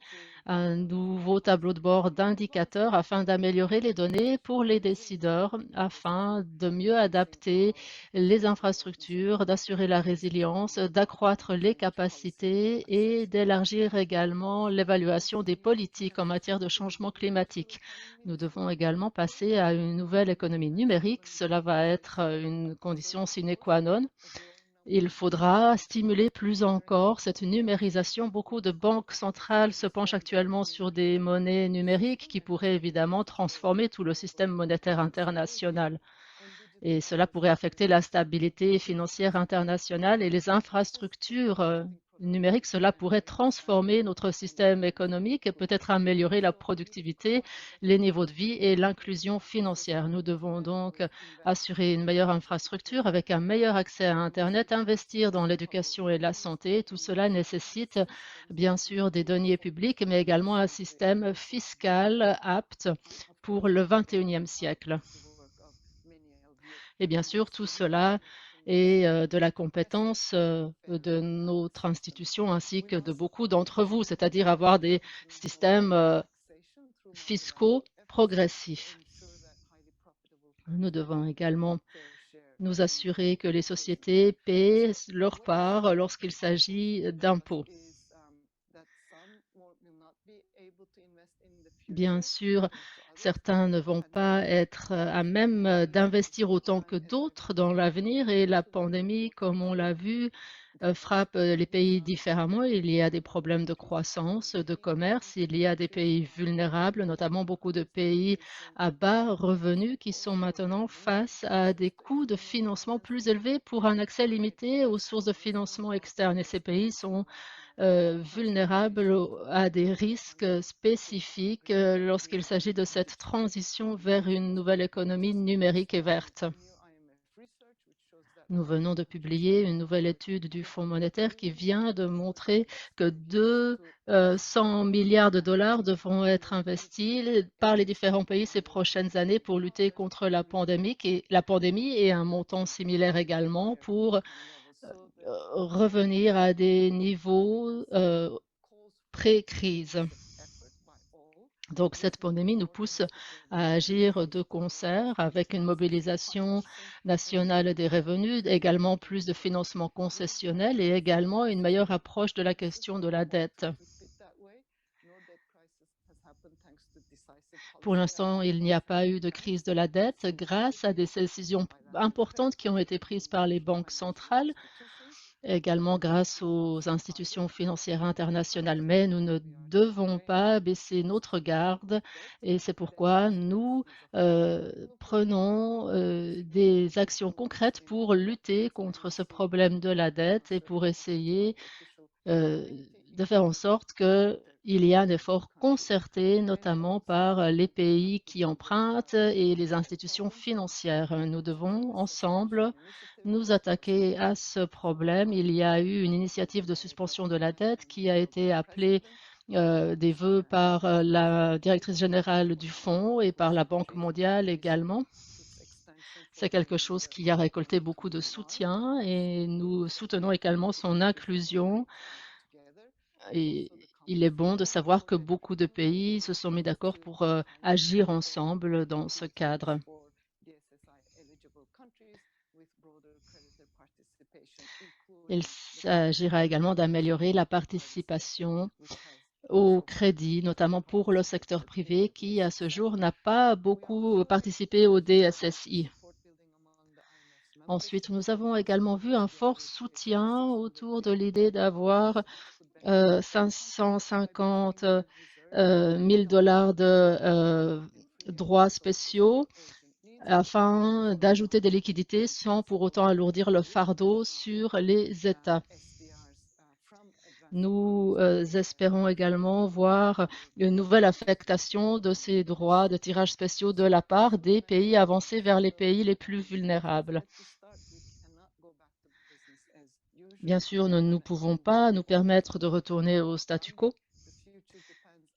un nouveau tableau de bord d'indicateurs afin d'améliorer les données pour les décideurs, afin de mieux adapter les infrastructures, d'assurer la résilience, d'accroître les capacités et d'élargir également l'évaluation des politiques en matière de changement climatique. Nous devons également passer à une nouvelle économie numérique. Cela va être une condition sine qua non. Il faudra stimuler plus encore cette numérisation. Beaucoup de banques centrales se penchent actuellement sur des monnaies numériques qui pourraient évidemment transformer tout le système monétaire international. Et cela pourrait affecter la stabilité financière internationale et les infrastructures numérique, cela pourrait transformer notre système économique et peut-être améliorer la productivité, les niveaux de vie et l'inclusion financière. Nous devons donc assurer une meilleure infrastructure avec un meilleur accès à Internet, investir dans l'éducation et la santé. Tout cela nécessite bien sûr des deniers publics, mais également un système fiscal apte pour le 21e siècle. Et bien sûr, tout cela est de la compétence de notre institution ainsi que de beaucoup d'entre vous, c'est-à-dire avoir des systèmes fiscaux progressifs. Nous devons également nous assurer que les sociétés paient leur part lorsqu'il s'agit d'impôts. Bien sûr, certains ne vont pas être à même d'investir autant que d'autres dans l'avenir et la pandémie, comme on l'a vu, frappe les pays différemment. Il y a des problèmes de croissance, de commerce. Il y a des pays vulnérables, notamment beaucoup de pays à bas revenus qui sont maintenant face à des coûts de financement plus élevés pour un accès limité aux sources de financement externes. Et ces pays sont vulnérables à des risques spécifiques lorsqu'il s'agit de cette transition vers une nouvelle économie numérique et verte. Nous venons de publier une nouvelle étude du Fonds monétaire qui vient de montrer que 200 milliards de dollars devront être investis par les différents pays ces prochaines années pour lutter contre la pandémie et un montant similaire également pour revenir à des niveaux pré-crise. Donc, cette pandémie nous pousse à agir de concert avec une mobilisation nationale des revenus, également plus de financement concessionnel et également une meilleure approche de la question de la dette. Pour l'instant, il n'y a pas eu de crise de la dette grâce à des décisions importantes qui ont été prises par les banques centrales, également grâce aux institutions financières internationales. Mais nous ne devons pas baisser notre garde et c'est pourquoi nous prenons des actions concrètes pour lutter contre ce problème de la dette et pour essayer de faire en sorte qu'il y ait un effort concerté, notamment par les pays qui empruntent et les institutions financières. Nous devons ensemble nous attaquer à ce problème. Il y a eu une initiative de suspension de la dette qui a été appelée des vœux par la directrice générale du fonds et par la Banque mondiale également. C'est quelque chose qui a récolté beaucoup de soutien et nous soutenons également son inclusion. Et il est bon de savoir que beaucoup de pays se sont mis d'accord pour agir ensemble dans ce cadre. Il s'agira également d'améliorer la participation au crédit, notamment pour le secteur privé qui, à ce jour, n'a pas beaucoup participé au DSSI. Ensuite, nous avons également vu un fort soutien autour de l'idée d'avoir 550 000 dollars de droits spéciaux afin d'ajouter des liquidités sans pour autant alourdir le fardeau sur les États. Nous espérons également voir une nouvelle affectation de ces droits de tirage spéciaux de la part des pays avancés vers les pays les plus vulnérables. Bien sûr, nous ne pouvons pas nous permettre de retourner au statu quo.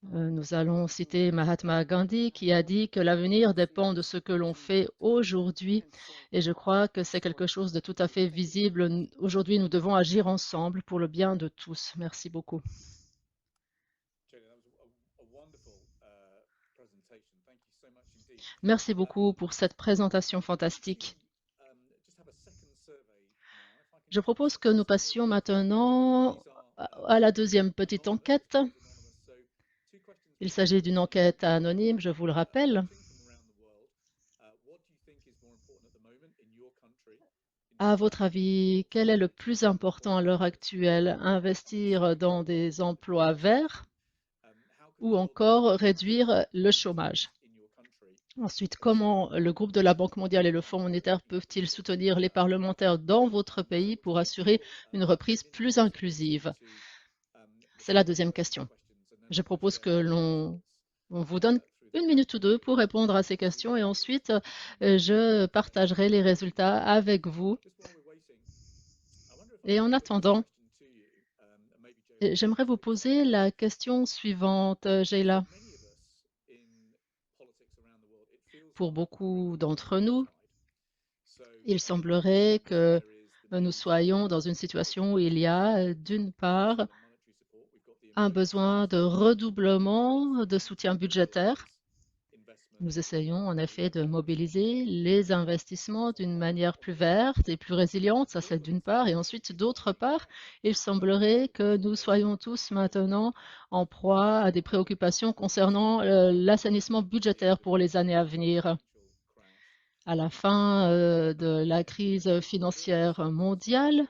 Nous allons citer Mahatma Gandhi qui a dit que l'avenir dépend de ce que l'on fait aujourd'hui et je crois que c'est quelque chose de tout à fait visible. Aujourd'hui, nous devons agir ensemble pour le bien de tous. Merci beaucoup. Merci beaucoup pour cette présentation fantastique. Je propose que nous passions maintenant à la deuxième petite enquête. Il s'agit d'une enquête anonyme, je vous le rappelle. À votre avis, quel est le plus important à l'heure actuelle? Investir dans des emplois verts ou encore réduire le chômage? Ensuite, comment le groupe de la Banque mondiale et le Fonds monétaire peuvent-ils soutenir les parlementaires dans votre pays pour assurer une reprise plus inclusive? C'est la deuxième question. Je propose que on vous donne 1 minute ou 2 pour répondre à ces questions et ensuite je partagerai les résultats avec vous. Et en attendant, j'aimerais vous poser la question suivante, Sheila. Pour beaucoup d'entre nous, il semblerait que nous soyons dans une situation où il y a, d'une part, un besoin de redoublement de soutien budgétaire. Nous essayons en effet de mobiliser les investissements d'une manière plus verte et plus résiliente, ça c'est d'une part, et ensuite d'autre part, il semblerait que nous soyons tous maintenant en proie à des préoccupations concernant l'assainissement budgétaire pour les années à venir. À la fin de la crise financière mondiale,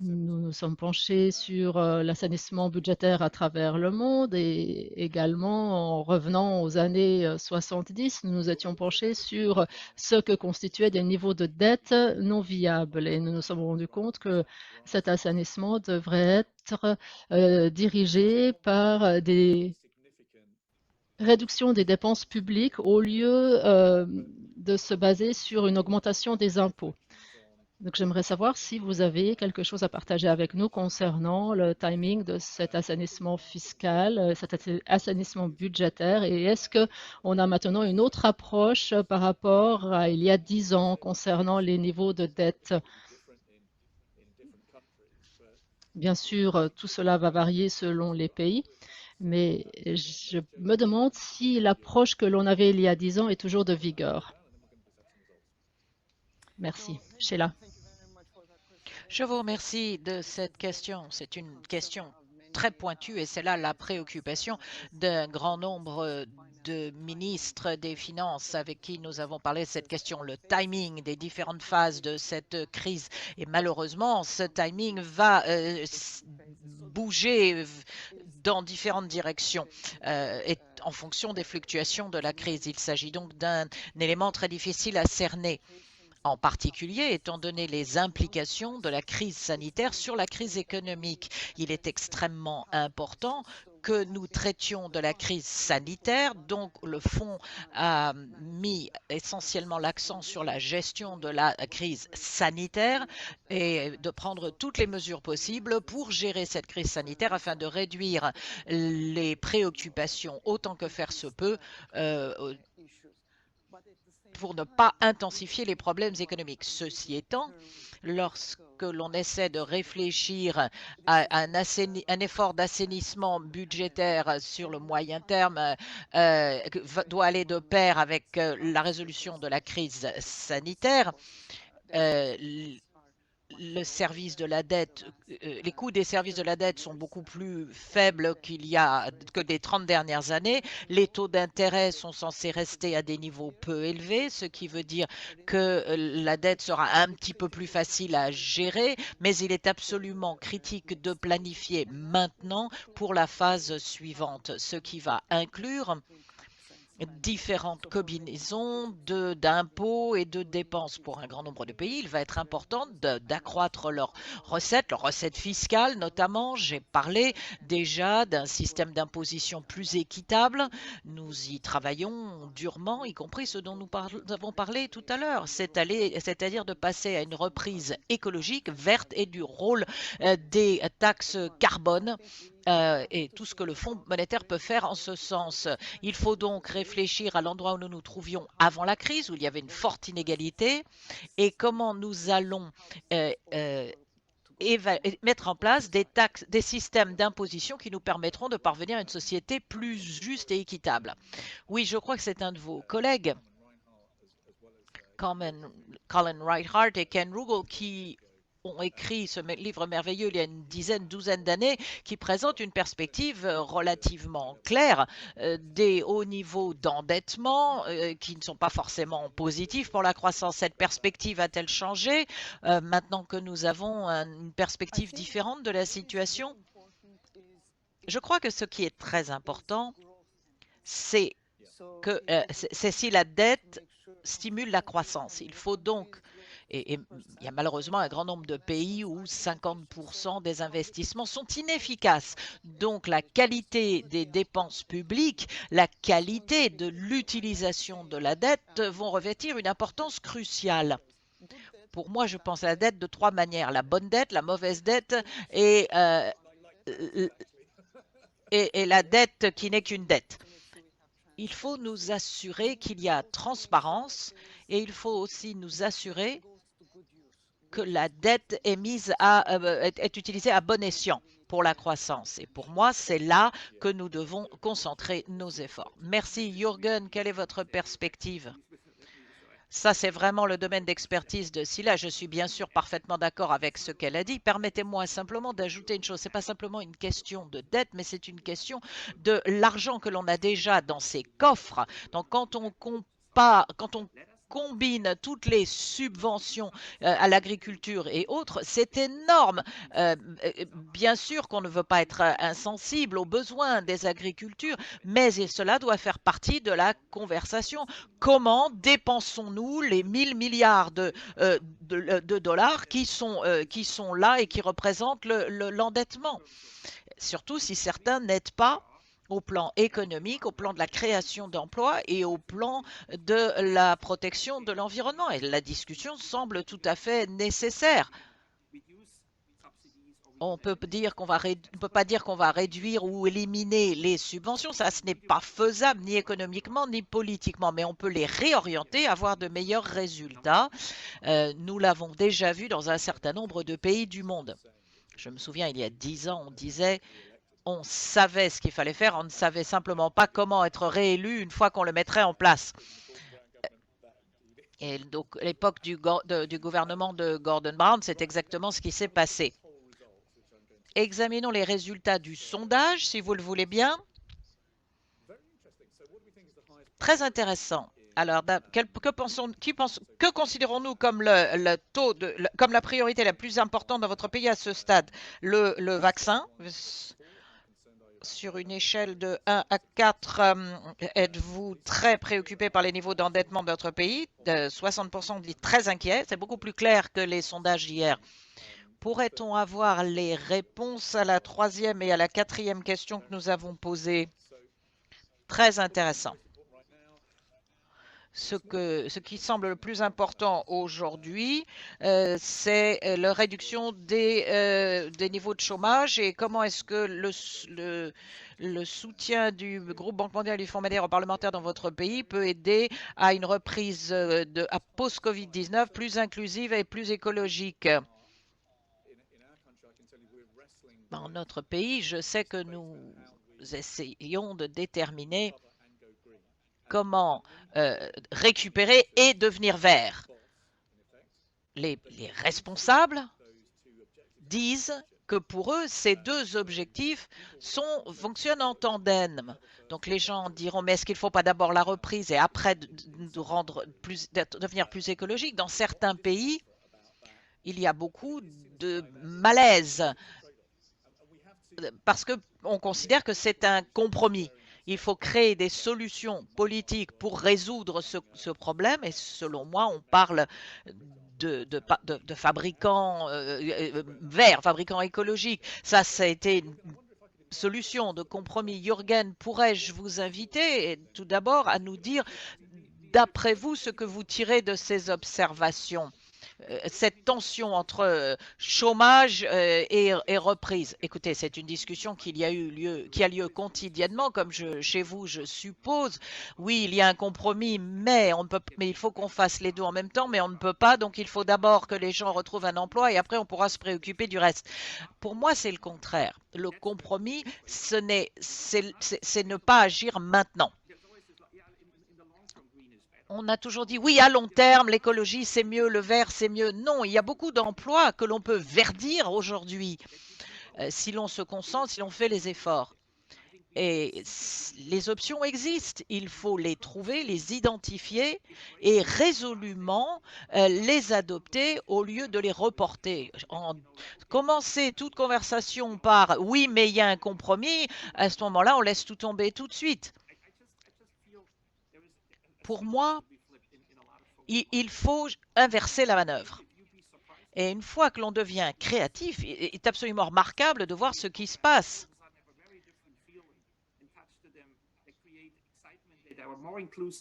nous nous sommes penchés sur l'assainissement budgétaire à travers le monde et également en revenant aux années 70, nous nous étions penchés sur ce que constituaient des niveaux de dette non viables et nous nous sommes rendus compte que cet assainissement devrait être dirigé par des réductions des dépenses publiques au lieu de se baser sur une augmentation des impôts. Donc, j'aimerais savoir si vous avez quelque chose à partager avec nous concernant le timing de cet assainissement fiscal, cet assainissement budgétaire, et est-ce qu'on a maintenant une autre approche par rapport à il y a 10 ans concernant les niveaux de dette? Bien sûr, tout cela va varier selon les pays, mais je me demande si l'approche que l'on avait il y a 10 ans est toujours de vigueur. Merci. Sheila. Je vous remercie de cette question. C'est une question très pointue et c'est là la préoccupation d'un grand nombre de ministres des Finances avec qui nous avons parlé de cette question, le timing des différentes phases de cette crise. Et malheureusement, ce timing va bouger dans différentes directions et en fonction des fluctuations de la crise. Il s'agit donc d'un élément très difficile à cerner. En particulier, étant donné les implications de la crise sanitaire sur la crise économique. Il est extrêmement important que nous traitions de la crise sanitaire. Donc, le Fonds a mis essentiellement l'accent sur la gestion de la crise sanitaire et de prendre toutes les mesures possibles pour gérer cette crise sanitaire afin de réduire les préoccupations autant que faire se peut pour ne pas intensifier les problèmes économiques. Ceci étant, lorsque l'on essaie de réfléchir à un effort d'assainissement budgétaire sur le moyen terme, doit aller de pair avec la résolution de la crise sanitaire. Le service de la dette, les coûts des services de la dette sont beaucoup plus faibles que des 30 dernières années. Les taux d'intérêt sont censés rester à des niveaux peu élevés, ce qui veut dire que la dette sera un petit peu plus facile à gérer, mais il est absolument critique de planifier maintenant pour la phase suivante, ce qui va inclure différentes combinaisons d'impôts et de dépenses. Pour un grand nombre de pays, il va être important d'accroître leurs recettes fiscales notamment. J'ai parlé déjà d'un système d'imposition plus équitable. Nous y travaillons durement, y compris ce dont nous avons parlé tout à l'heure, c'est-à-dire de passer à une reprise écologique, verte et du rôle des taxes carbone et tout ce que le Fonds monétaire peut faire en ce sens. Il faut donc réfléchir à l'endroit où nous nous trouvions avant la crise, où il y avait une forte inégalité, et comment nous allons mettre en place des systèmes d'imposition qui nous permettront de parvenir à une société plus juste et équitable. Oui, je crois que c'est un de vos collègues, Colin Reichardt et Ken Ruggles, qui ont écrit ce livre merveilleux il y a une douzaine d'années, qui présente une perspective relativement claire des hauts niveaux d'endettement qui ne sont pas forcément positifs pour la croissance. Cette perspective a-t-elle changé maintenant que nous avons une perspective différente de la situation? Je crois que ce qui est très important, c'est que c'est si la dette stimule la croissance. Il faut donc, et il y a malheureusement un grand nombre de pays où 50% des investissements sont inefficaces. Donc la qualité des dépenses publiques, la qualité de l'utilisation de la dette vont revêtir une importance cruciale. Pour moi, je pense à la dette de trois manières: la bonne dette, la mauvaise dette et la dette qui n'est qu'une dette. Il faut nous assurer qu'il y a transparence et il faut aussi nous assurer que la dette est est utilisée à bon escient pour la croissance. Et pour moi, c'est là que nous devons concentrer nos efforts. Merci. Jürgen, quelle est votre perspective? Ça, c'est vraiment le domaine d'expertise de Scilla. Je suis bien sûr parfaitement d'accord avec ce qu'elle a dit. Permettez-moi simplement d'ajouter une chose. Ce n'est pas simplement une question de dette, mais c'est une question de l'argent que l'on a déjà dans ses coffres. Donc, quand on combine toutes les subventions à l'agriculture et autres, c'est énorme. Bien sûr qu'on ne veut pas être insensible aux besoins des agricultures, mais cela doit faire partie de la conversation. Comment dépensons-nous les 1000 milliards de dollars qui sont là et qui représentent l'endettement? Surtout si certains n'aident pas au plan économique, au plan de la création d'emplois et au plan de la protection de l'environnement. Et la discussion semble tout à fait nécessaire. On peut dire qu'on va on peut pas dire qu'on va réduire ou éliminer les subventions. Ça, ce n'est pas faisable ni économiquement ni politiquement, mais on peut les réorienter, avoir de meilleurs résultats. Nous l'avons déjà vu dans un certain nombre de pays du monde. Je me souviens, il y a 10 ans, on disait on savait ce qu'il fallait faire, on ne savait simplement pas comment être réélu une fois qu'on le mettrait en place. Et donc, à l'époque du gouvernement de Gordon Brown, c'est exactement ce qui s'est passé. Examinons les résultats du sondage, si vous le voulez bien. Très intéressant. Alors, que considérons-nous comme le taux comme la priorité la plus importante dans votre pays à ce stade? Le vaccin. Sur une échelle de 1 à 4, êtes-vous très préoccupé par les niveaux d'endettement de votre pays? 60% dit très inquiet. C'est beaucoup plus clair que les sondages d'hier. Pourrait-on avoir les réponses à la troisième et à la quatrième question que nous avons posées? Très intéressant. Ce qui semble le plus important aujourd'hui, c'est la réduction des niveaux de chômage et comment est-ce que le soutien du groupe Banque mondiale et du Fonds monétaire parlementaire dans votre pays peut aider à une reprise à post-Covid-19 plus inclusive et plus écologique. Dans notre pays, je sais que nous essayons de déterminer comment récupérer et devenir vert. Les responsables disent que pour eux, ces deux objectifs fonctionnent en tandem. Donc les gens diront, mais est-ce qu'il ne faut pas d'abord la reprise et après devenir plus écologique? Dans certains pays, il y a beaucoup de malaise parce qu'on considère que c'est un compromis. Il faut créer des solutions politiques pour résoudre ce problème. Et selon moi, on parle de fabricants verts, fabricants écologiques. Ça a été une solution de compromis. Jürgen, pourrais-je vous inviter tout d'abord à nous dire, d'après vous, ce que vous tirez de ces observations? Cette tension entre chômage et reprise. Écoutez, c'est une discussion qui a lieu quotidiennement, comme chez vous, je suppose. Oui, il y a un compromis, mais il faut qu'on fasse les deux en même temps, mais on ne peut pas. Donc, il faut d'abord que les gens retrouvent un emploi et après, on pourra se préoccuper du reste. Pour moi, c'est le contraire. Le compromis, c'est ne pas agir maintenant. On a toujours dit, oui, à long terme, l'écologie, c'est mieux, le vert, c'est mieux. Non, il y a beaucoup d'emplois que l'on peut verdir aujourd'hui si l'on se concentre, si l'on fait les efforts. Et les options existent. Il faut les trouver, les identifier et résolument les adopter au lieu de les reporter. Commencer toute conversation par « oui, mais il y a un compromis », à ce moment-là, on laisse tout tomber tout de suite. Pour moi, il faut inverser la manœuvre. Et une fois que l'on devient créatif, il est absolument remarquable de voir ce qui se passe.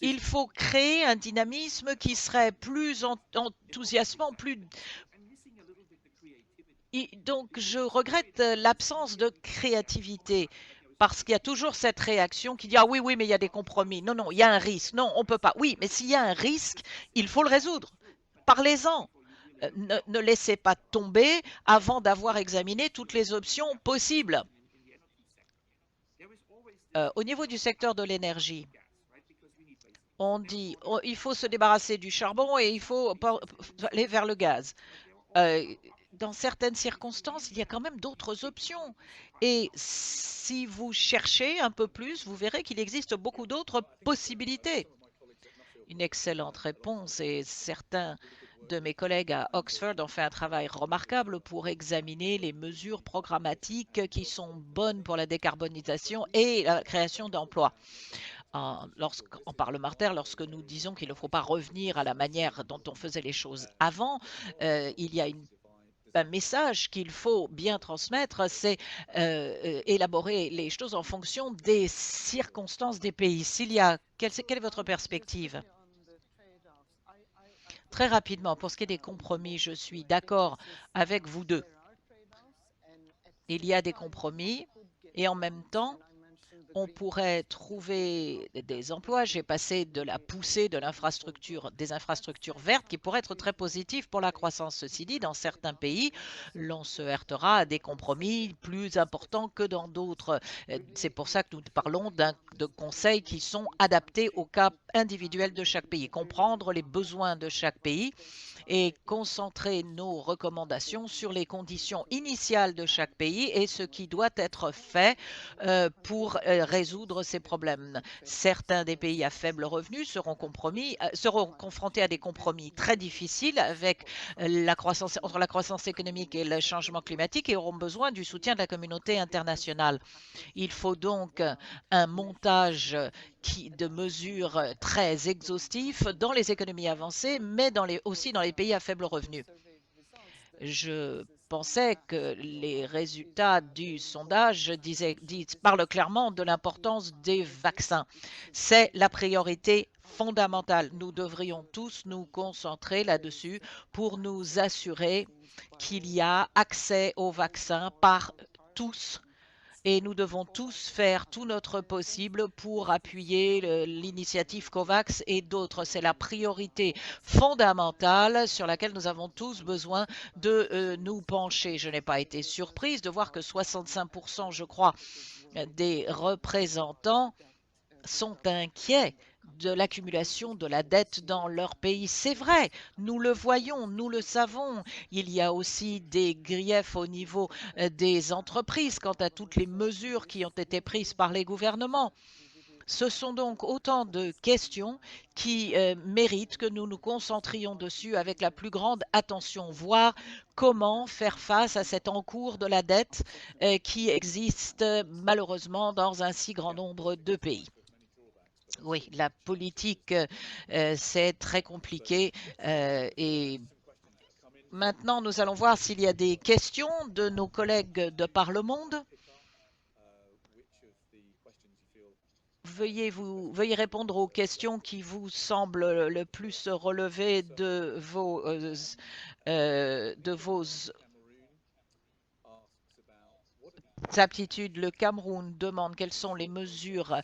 Il faut créer un dynamisme qui serait plus enthousiasmant, donc je regrette l'absence de créativité parce qu'il y a toujours cette réaction qui dit « Ah oui, oui, mais il y a des compromis. Non, non, il y a un risque. Non, on ne peut pas. » Oui, mais s'il y a un risque, il faut le résoudre. Parlez-en. Ne laissez pas tomber avant d'avoir examiné toutes les options possibles. Au niveau du secteur de l'énergie, on dit il faut se débarrasser du charbon et il faut aller vers le gaz. Dans certaines circonstances, il y a quand même d'autres options. Et si vous cherchez un peu plus, vous verrez qu'il existe beaucoup d'autres possibilités. Une excellente réponse et certains de mes collègues à Oxford ont fait un travail remarquable pour examiner les mesures programmatiques qui sont bonnes pour la décarbonisation et la création d'emplois. En parlementaire, lorsque nous disons qu'il ne faut pas revenir à la manière dont on faisait les choses avant, il y a un message qu'il faut bien transmettre, c'est élaborer les choses en fonction des circonstances des pays. Quelle est votre perspective? Très rapidement, pour ce qui est des compromis, je suis d'accord avec vous deux. Il y a des compromis et en même temps, on pourrait trouver des emplois. J'ai passé de la poussée de l'infrastructure, des infrastructures vertes qui pourraient être très positives pour la croissance. Ceci dit, dans certains pays, l'on se heurtera à des compromis plus importants que dans d'autres. C'est pour ça que nous parlons de conseils qui sont adaptés au cas individuel de chaque pays, comprendre les besoins de chaque pays et concentrer nos recommandations sur les conditions initiales de chaque pays et ce qui doit être fait pour résoudre ces problèmes. Certains des pays à faible revenu seront confrontés à des compromis très difficiles avec entre la croissance économique et le changement climatique et auront besoin du soutien de la communauté internationale. Il faut donc un montage de mesures très exhaustif dans les économies avancées, mais aussi dans les pays à faible revenu. Je pensais que les résultats du sondage parlent clairement de l'importance des vaccins. C'est la priorité fondamentale. Nous devrions tous nous concentrer là-dessus pour nous assurer qu'il y a accès aux vaccins par tous. Et nous devons tous faire tout notre possible pour appuyer l'initiative COVAX et d'autres. C'est la priorité fondamentale sur laquelle nous avons tous besoin de nous pencher. Je n'ai pas été surprise de voir que 65%, je crois, des représentants sont inquiets de l'accumulation de la dette dans leur pays. C'est vrai, nous le voyons, nous le savons. Il y a aussi des griefs au niveau des entreprises quant à toutes les mesures qui ont été prises par les gouvernements. Ce sont donc autant de questions qui méritent que nous nous concentrions dessus avec la plus grande attention, voir comment faire face à cet encours de la dette qui existe malheureusement dans un si grand nombre de pays. Oui, la politique, c'est très compliqué. Et maintenant, nous allons voir s'il y a des questions de nos collègues de par le monde. Veuillez répondre aux questions qui vous semblent le plus relever de vos aptitudes. Le Cameroun demande quelles sont les mesures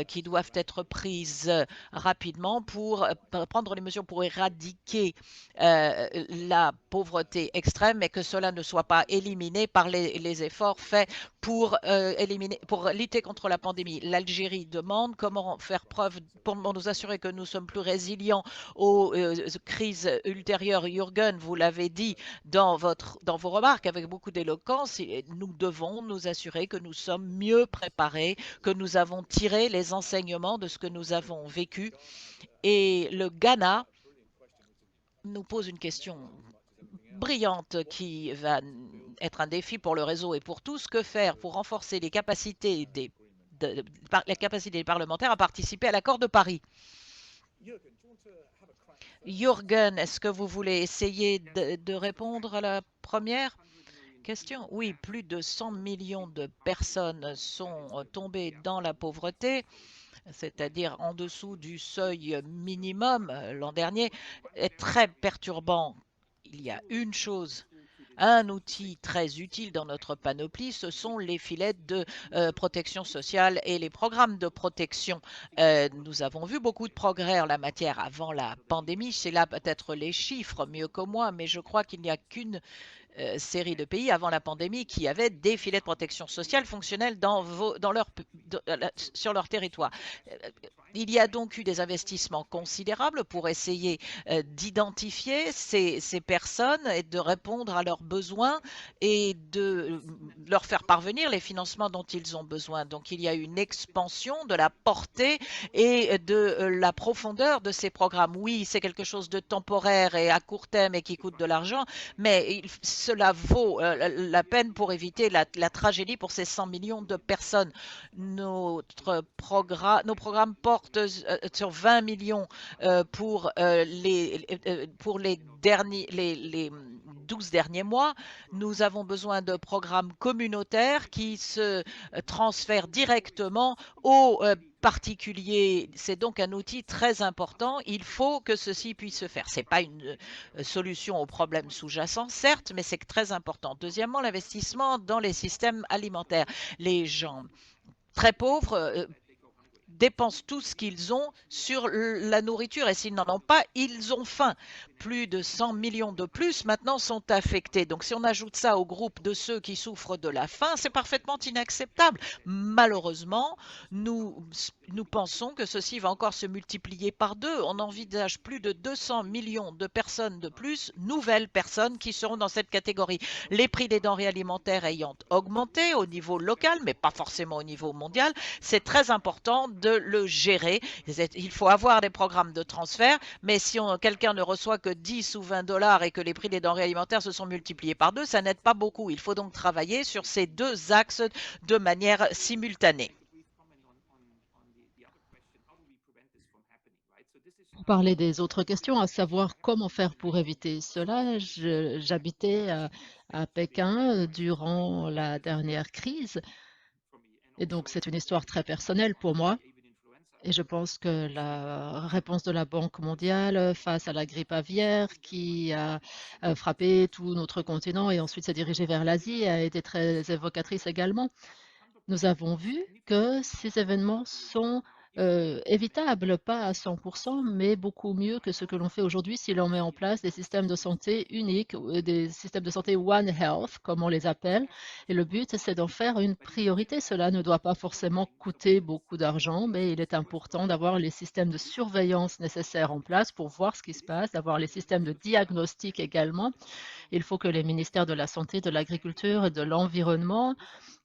qui doivent être prises rapidement pour prendre les mesures pour éradiquer la pauvreté extrême et que cela ne soit pas éliminé par les efforts faits pour lutter contre la pandémie. L'Algérie demande comment faire preuve pour nous assurer que nous sommes plus résilients aux crises ultérieures. Jürgen, vous l'avez dit dans vos remarques avec beaucoup d'éloquence, nous devons nous assurer que nous sommes mieux préparés, que nous avons tiré les enseignements de ce que nous avons vécu. Et le Ghana nous pose une question brillante qui va être un défi pour le réseau et pour tous. Que faire pour renforcer les capacités des parlementaires à participer à l'accord de Paris? Jürgen, est-ce que vous voulez essayer de répondre à la première question? Oui, plus de 100 millions de personnes sont tombées dans la pauvreté, c'est-à-dire en dessous du seuil minimum l'an dernier, est très perturbant. Il y a une chose, un outil très utile dans notre panoplie, ce sont les filets de protection sociale et les programmes de protection. Nous avons vu beaucoup de progrès en la matière avant la pandémie. C'est là peut-être les chiffres mieux que moi, mais je crois qu'il n'y a qu'une série de pays avant la pandémie qui avaient des filets de protection sociale fonctionnels sur leur territoire. Il y a donc eu des investissements considérables pour essayer d'identifier ces personnes et de répondre à leurs besoins et de leur faire parvenir les financements dont ils ont besoin. Donc il y a une expansion de la portée et de la profondeur de ces programmes. Oui, c'est quelque chose de temporaire et à court terme et qui coûte de l'argent, mais cela vaut la peine pour éviter la tragédie pour ces 100 millions de personnes. Nos programmes portent sur 20 millions pour les 12 derniers mois. Nous avons besoin de programmes communautaires qui se transfèrent directement aux particuliers. C'est donc un outil très important. Il faut que ceci puisse se faire. Ce n'est pas une solution aux problèmes sous-jacents, certes, mais c'est très important. Deuxièmement, l'investissement dans les systèmes alimentaires. Les gens très pauvres dépensent tout ce qu'ils ont sur la nourriture et s'ils n'en ont pas, ils ont faim. Plus de 100 millions de plus maintenant sont affectés. Donc si on ajoute ça au groupe de ceux qui souffrent de la faim, c'est parfaitement inacceptable. Malheureusement, nous pensons que ceci va encore se multiplier par deux. On envisage plus de 200 millions de personnes de plus, nouvelles personnes qui seront dans cette catégorie. Les prix des denrées alimentaires ayant augmenté au niveau local, mais pas forcément au niveau mondial, c'est très important de le gérer. Il faut avoir des programmes de transfert, mais si quelqu'un ne reçoit que 10 ou 20 dollars et que les prix des denrées alimentaires se sont multipliés par deux, ça n'aide pas beaucoup. Il faut donc travailler sur ces deux axes de manière simultanée. Pour parler des autres questions, à savoir comment faire pour éviter cela, j'habitais à Pékin durant la dernière crise et donc c'est une histoire très personnelle pour moi. Et je pense que la réponse de la Banque mondiale face à la grippe aviaire qui a frappé tout notre continent et ensuite s'est dirigée vers l'Asie a été très évocatrice également. Nous avons vu que ces événements sont évitables, pas à 100%, mais beaucoup mieux que ce que l'on fait aujourd'hui si l'on met en place des systèmes de santé uniques, des systèmes de santé One Health, comme on les appelle. Et le but, c'est d'en faire une priorité. Cela ne doit pas forcément coûter beaucoup d'argent, mais il est important d'avoir les systèmes de surveillance nécessaires en place pour voir ce qui se passe, d'avoir les systèmes de diagnostic également. Il faut que les ministères de la Santé, de l'Agriculture et de l'Environnement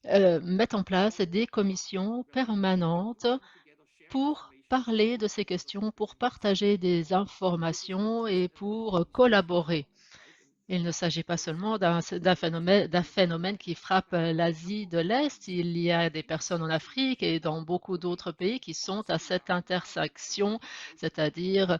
mettent en place des commissions permanentes pour parler de ces questions, pour partager des informations et pour collaborer. Il ne s'agit pas seulement d'un phénomène qui frappe l'Asie de l'Est. Il y a des personnes en Afrique et dans beaucoup d'autres pays qui sont à cette intersection, c'est-à-dire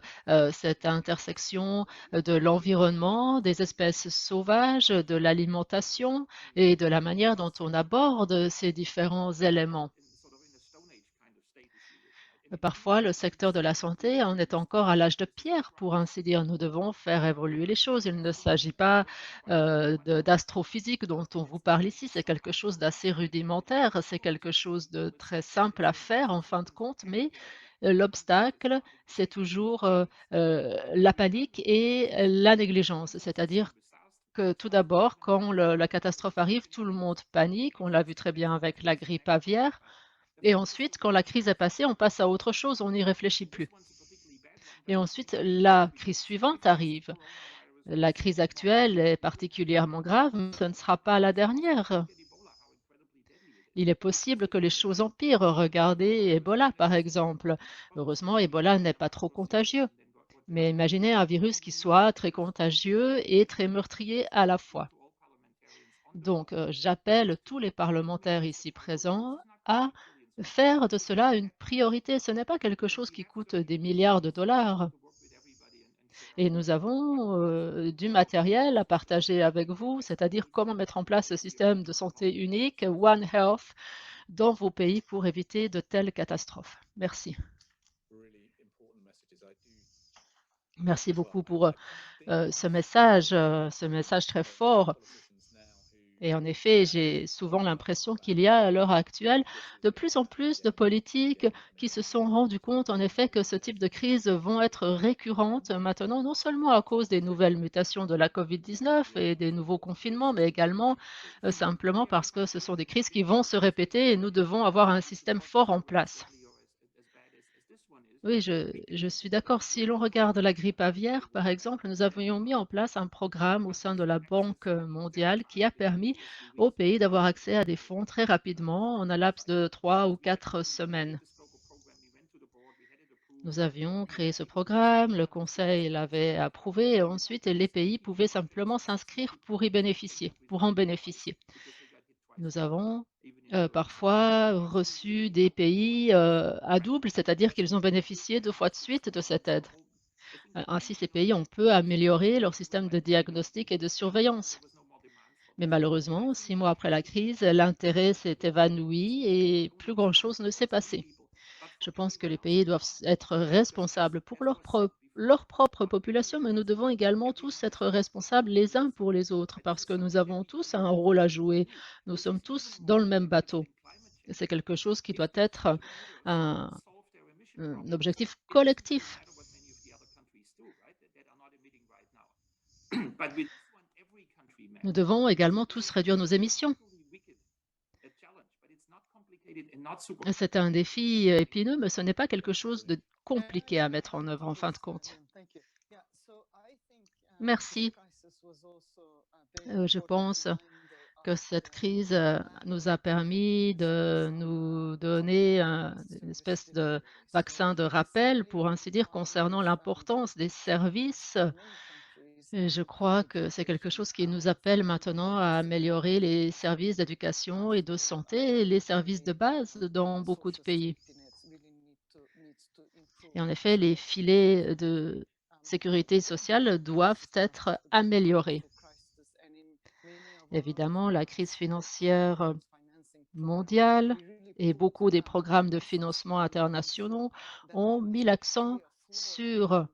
cette intersection de l'environnement, des espèces sauvages, de l'alimentation et de la manière dont on aborde ces différents éléments. Parfois, le secteur de la santé en est encore à l'âge de pierre, pour ainsi dire. Nous devons faire évoluer les choses. Il ne s'agit pas d'astrophysique dont on vous parle ici. C'est quelque chose d'assez rudimentaire. C'est quelque chose de très simple à faire en fin de compte, mais l'obstacle, c'est toujours la panique et la négligence. C'est-à-dire que tout d'abord, quand la catastrophe arrive, tout le monde panique. On l'a vu très bien avec la grippe aviaire. Et ensuite, quand la crise est passée, on passe à autre chose, on n'y réfléchit plus. Et ensuite, la crise suivante arrive. La crise actuelle est particulièrement grave, mais ce ne sera pas la dernière. Il est possible que les choses empirent. Regardez Ebola, par exemple. Heureusement, Ebola n'est pas trop contagieux. Mais imaginez un virus qui soit très contagieux et très meurtrier à la fois. Donc, j'appelle tous les parlementaires ici présents à faire de cela une priorité. Ce n'est pas quelque chose qui coûte des milliards de dollars. Et nous avons du matériel à partager avec vous, c'est-à-dire comment mettre en place ce système de santé unique, One Health, dans vos pays pour éviter de telles catastrophes. Merci. Merci beaucoup pour ce message très fort. Et en effet, j'ai souvent l'impression qu'il y a à l'heure actuelle de plus en plus de politiques qui se sont rendus compte en effet que ce type de crises vont être récurrentes maintenant, non seulement à cause des nouvelles mutations de la COVID-19 et des nouveaux confinements, mais également simplement parce que ce sont des crises qui vont se répéter et nous devons avoir un système fort en place. Oui, je suis d'accord. Si l'on regarde la grippe aviaire, par exemple, nous avions mis en place un programme au sein de la Banque mondiale qui a permis aux pays d'avoir accès à des fonds très rapidement en un laps de 3 ou 4 semaines. Nous avions créé ce programme, le Conseil l'avait approuvé et ensuite les pays pouvaient simplement s'inscrire pour en bénéficier. Nous avons parfois reçu des pays à double, c'est-à-dire qu'ils ont bénéficié 2 fois de suite de cette aide. Ainsi, ces pays ont pu améliorer leur système de diagnostic et de surveillance. Mais malheureusement, 6 mois après la crise, l'intérêt s'est évanoui et plus grand-chose ne s'est passé. Je pense que les pays doivent être responsables pour leur propre population, mais nous devons également tous être responsables les uns pour les autres parce que nous avons tous un rôle à jouer. Nous sommes tous dans le même bateau. C'est quelque chose qui doit être un objectif collectif. Nous devons également tous réduire nos émissions. C'est un défi épineux, mais ce n'est pas quelque chose de compliqué à mettre en œuvre en fin de compte. Merci. Je pense que cette crise nous a permis de nous donner une espèce de vaccin de rappel, pour ainsi dire, concernant l'importance des services. Et je crois que c'est quelque chose qui nous appelle maintenant à améliorer les services d'éducation et de santé, les services de base dans beaucoup de pays. Et en effet, les filets de sécurité sociale doivent être améliorés. Évidemment, la crise financière mondiale et beaucoup des programmes de financement internationaux ont mis l'accent sur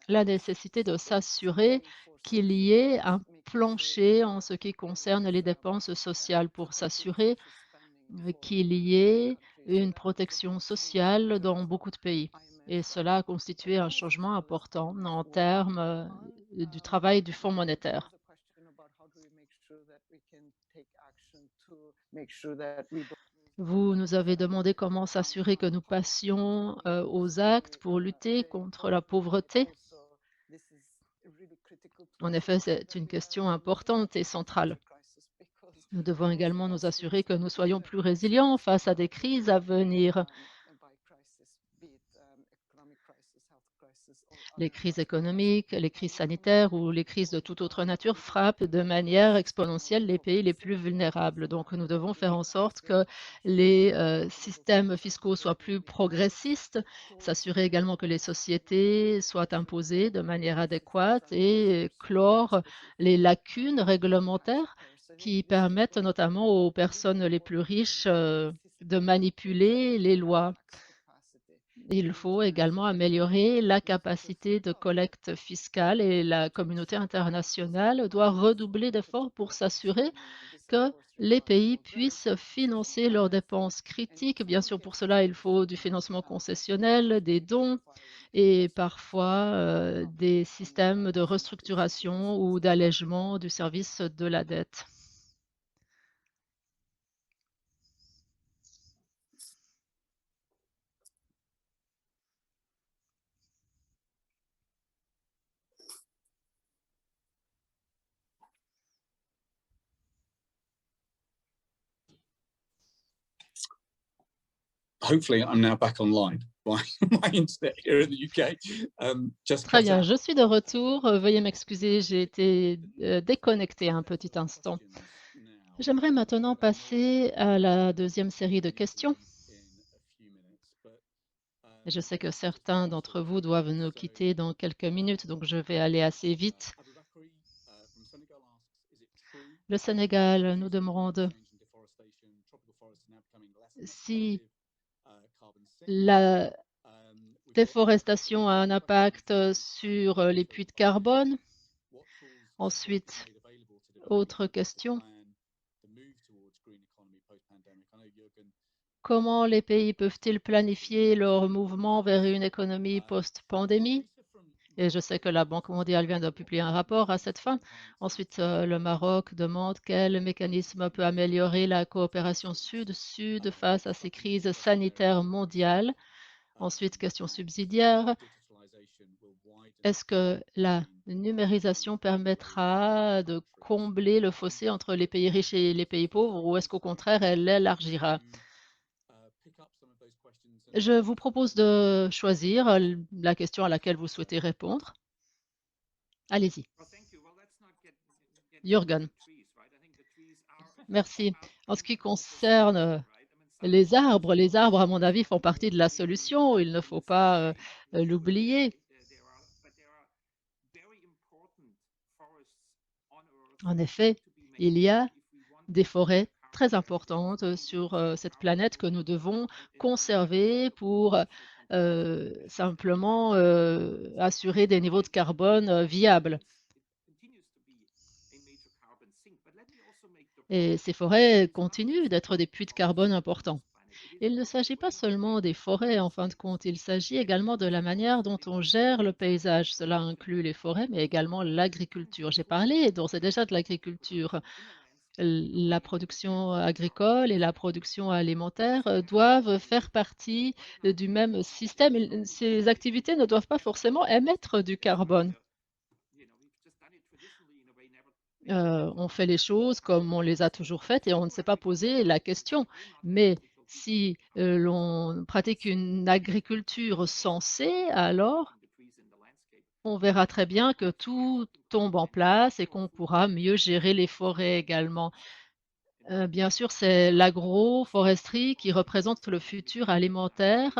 la nécessité de s'assurer qu'il y ait un plancher en ce qui concerne les dépenses sociales pour s'assurer qu'il y ait une protection sociale dans beaucoup de pays. Et cela a constitué un changement important en termes du travail du Fonds monétaire. Vous nous avez demandé comment s'assurer que nous passions aux actes pour lutter contre la pauvreté. En effet, c'est une question importante et centrale. Nous devons également nous assurer que nous soyons plus résilients face à des crises à venir. Les crises économiques, les crises sanitaires ou les crises de toute autre nature frappent de manière exponentielle les pays les plus vulnérables. Donc, nous devons faire en sorte que les systèmes fiscaux soient plus progressistes, s'assurer également que les sociétés soient imposées de manière adéquate et clore les lacunes réglementaires qui permettent notamment aux personnes les plus riches de manipuler les lois. Il faut également améliorer la capacité de collecte fiscale et la communauté internationale doit redoubler d'efforts pour s'assurer que les pays puissent financer leurs dépenses critiques. Bien sûr, pour cela, il faut du financement concessionnel, des dons et parfois des systèmes de restructuration ou d'allègement du service de la dette. Hopefully, I'm now back online. My internet here in the UK just Très cut bien, out. je suis de retour. Veuillez m'excuser, j'ai été déconnectée un petit instant. J'aimerais maintenant passer à la deuxième série de questions. Je sais que certains d'entre vous doivent nous quitter dans quelques minutes, donc je vais aller assez vite. Le Sénégal nous demande si la déforestation a un impact sur les puits de carbone. Ensuite, autre question. Comment les pays peuvent-ils planifier leur mouvement vers une économie post-pandémie? Et je sais que la Banque mondiale vient de publier un rapport à cette fin. Ensuite, le Maroc demande quel mécanisme peut améliorer la coopération sud-sud face à ces crises sanitaires mondiales. Ensuite, question subsidiaire. Est-ce que la numérisation permettra de combler le fossé entre les pays riches et les pays pauvres, ou est-ce qu'au contraire, elle l'élargira? Je vous propose de choisir la question à laquelle vous souhaitez répondre. Allez-y. Jürgen. Merci. En ce qui concerne les arbres, à mon avis, font partie de la solution. Il ne faut pas l'oublier. En effet, il y a des forêts très importantes sur cette planète que nous devons conserver pour simplement assurer des niveaux de carbone viables. Et ces forêts continuent d'être des puits de carbone importants. Il ne s'agit pas seulement des forêts, en fin de compte, il s'agit également de la manière dont on gère le paysage. Cela inclut les forêts, mais également l'agriculture. J'ai parlé d'ores et déjà de l'agriculture. La production agricole et la production alimentaire doivent faire partie du même système. Ces activités ne doivent pas forcément émettre du carbone. On fait les choses comme on les a toujours faites et on ne s'est pas posé la question. Mais si l'on pratique une agriculture sensée, alors on verra très bien que tout tombe en place et qu'on pourra mieux gérer les forêts également. Bien sûr, c'est l'agroforesterie qui représente le futur alimentaire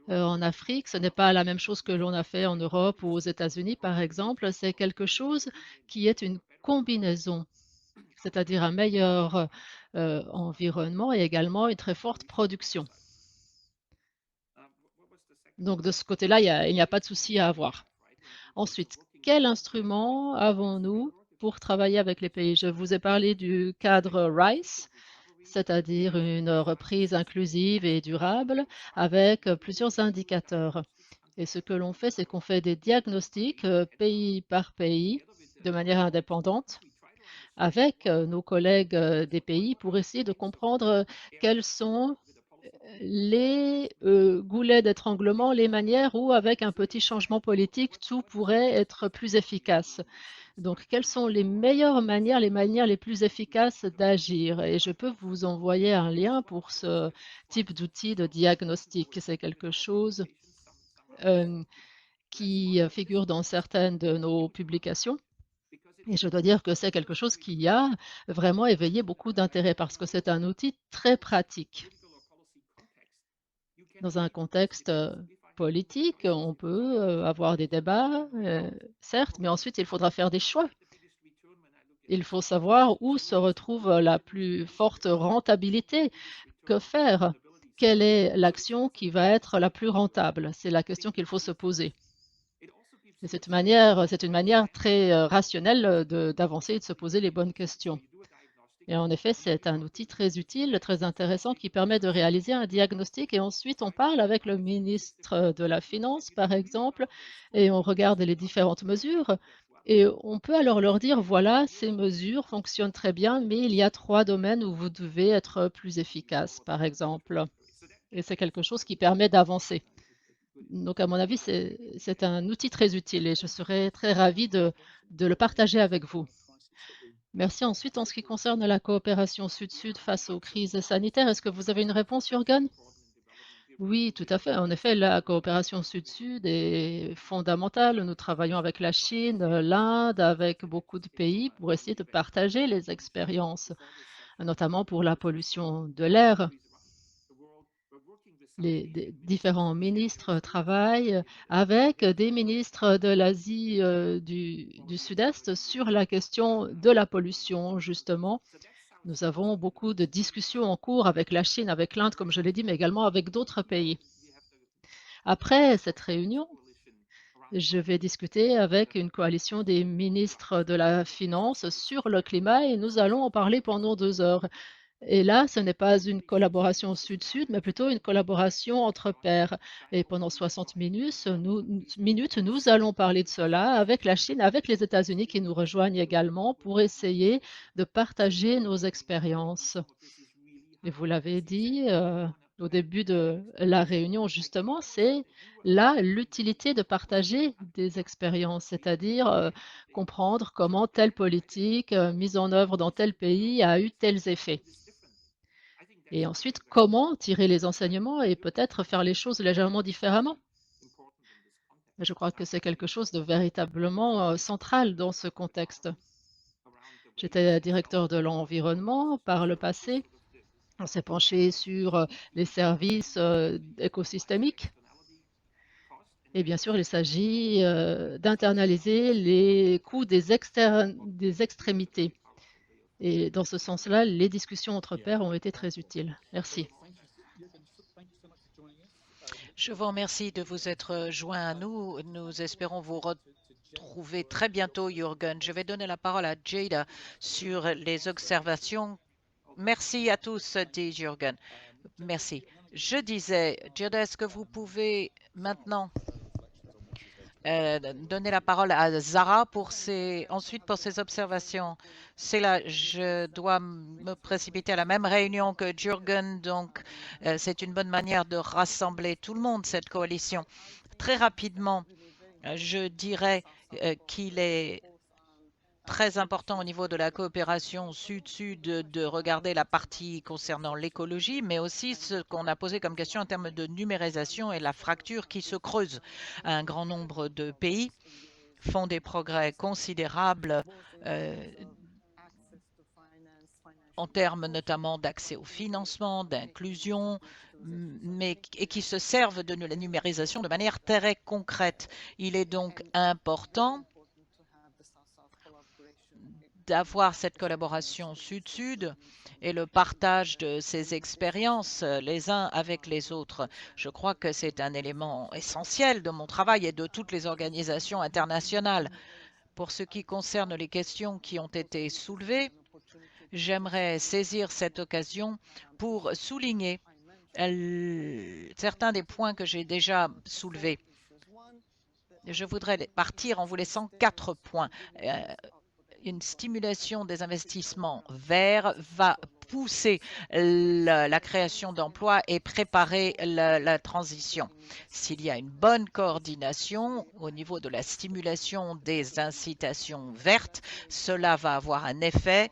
en Afrique. Ce n'est pas la même chose que l'on a fait en Europe ou aux États-Unis, par exemple. C'est quelque chose qui est une combinaison, c'est-à-dire un meilleur environnement et également une très forte production. Donc de ce côté-là, il n'y a pas de souci à avoir. Ensuite, quel instrument avons-nous pour travailler avec les pays? Je vous ai parlé du cadre RICE, c'est-à-dire une reprise inclusive et durable avec plusieurs indicateurs. Et ce que l'on fait, c'est qu'on fait des diagnostics pays par pays de manière indépendante avec nos collègues des pays pour essayer de comprendre quels sont les goulets d'étranglement, les manières où, avec un petit changement politique, tout pourrait être plus efficace. Donc, quelles sont les meilleures manières, les manières les plus efficaces d'agir? Et je peux vous envoyer un lien pour ce type d'outil de diagnostic. C'est quelque chose qui figure dans certaines de nos publications. Et je dois dire que c'est quelque chose qui a vraiment éveillé beaucoup d'intérêt parce que c'est un outil très pratique. Dans un contexte politique, on peut avoir des débats, certes, mais ensuite il faudra faire des choix. Il faut savoir où se retrouve la plus forte rentabilité. Que faire? Quelle est l'action qui va être la plus rentable? C'est la question qu'il faut se poser. Et c'est une manière très rationnelle d'avancer et de se poser les bonnes questions. Et en effet, c'est un outil très utile, très intéressant qui permet de réaliser un diagnostic et ensuite on parle avec le ministre de la Finance, par exemple, et on regarde les différentes mesures et on peut alors leur dire, voilà, ces mesures fonctionnent très bien, mais il y a 3 domaines où vous devez être plus efficace, par exemple. Et c'est quelque chose qui permet d'avancer. Donc, à mon avis, c'est un outil très utile et je serais très ravie de le partager avec vous. Merci. Ensuite, en ce qui concerne la coopération Sud-Sud face aux crises sanitaires, est-ce que vous avez une réponse, Jürgen? Oui, tout à fait. En effet, la coopération Sud-Sud est fondamentale. Nous travaillons avec la Chine, l'Inde, avec beaucoup de pays pour essayer de partager les expériences. notamment pour la pollution de l'air. Les différents ministres travaillent avec des ministres de l'Asie du Sud-Est sur la question de la pollution, justement. Nous avons beaucoup de discussions en cours avec la Chine, avec l'Inde, comme je l'ai dit, mais également avec d'autres pays. Après cette réunion, je vais discuter avec une coalition des ministres de la Finance sur le climat et nous allons en parler pendant 2 heures. Et là, ce n'est pas une collaboration sud-sud, mais plutôt une collaboration entre pairs. Et pendant 60 minutes, nous allons parler de cela avec la Chine, avec les États-Unis qui nous rejoignent également pour essayer de partager nos expériences. Et vous l'avez dit au début de la réunion, justement, c'est là l'utilité de partager des expériences, c'est-à-dire comprendre comment telle politique mise en œuvre dans tel pays a eu tels effets. Et ensuite, comment tirer les enseignements et peut-être faire les choses légèrement différemment. Je crois que c'est quelque chose de véritablement central dans ce contexte. J'étais directeur de l'environnement par le passé. On s'est penché sur les services écosystémiques. Et bien sûr, il s'agit d'internaliser les coûts des extrémités. Et dans ce sens-là, les discussions entre pairs ont été très utiles. Merci. Je vous remercie de vous être joint à nous. Nous espérons vous retrouver très bientôt, Jürgen. Je vais donner la parole à Jada sur les observations. Merci à tous, dit Jürgen. Merci. Je disais, Jada, est-ce que vous pouvez maintenant donner la parole à Zara ensuite pour ses observations. C'est là, je dois me précipiter à la même réunion que Jürgen, donc c'est une bonne manière de rassembler tout le monde, cette coalition. Très rapidement, je dirais qu'il est très important au niveau de la coopération sud-sud de regarder la partie concernant l'écologie, mais aussi ce qu'on a posé comme question en termes de numérisation et la fracture qui se creuse. Un grand nombre de pays font des progrès considérables en termes notamment d'accès au financement, d'inclusion, et qui se servent de la numérisation de manière très concrète. Il est donc important d'avoir cette collaboration sud-sud et le partage de ces expériences les uns avec les autres. Je crois que c'est un élément essentiel de mon travail et de toutes les organisations internationales. Pour ce qui concerne les questions qui ont été soulevées, j'aimerais saisir cette occasion pour souligner certains des points que j'ai déjà soulevés. Je voudrais partir en vous laissant 4 points. Une stimulation des investissements verts va pousser la création d'emplois et préparer la transition. S'il y a une bonne coordination au niveau de la stimulation des incitations vertes, cela va avoir un effet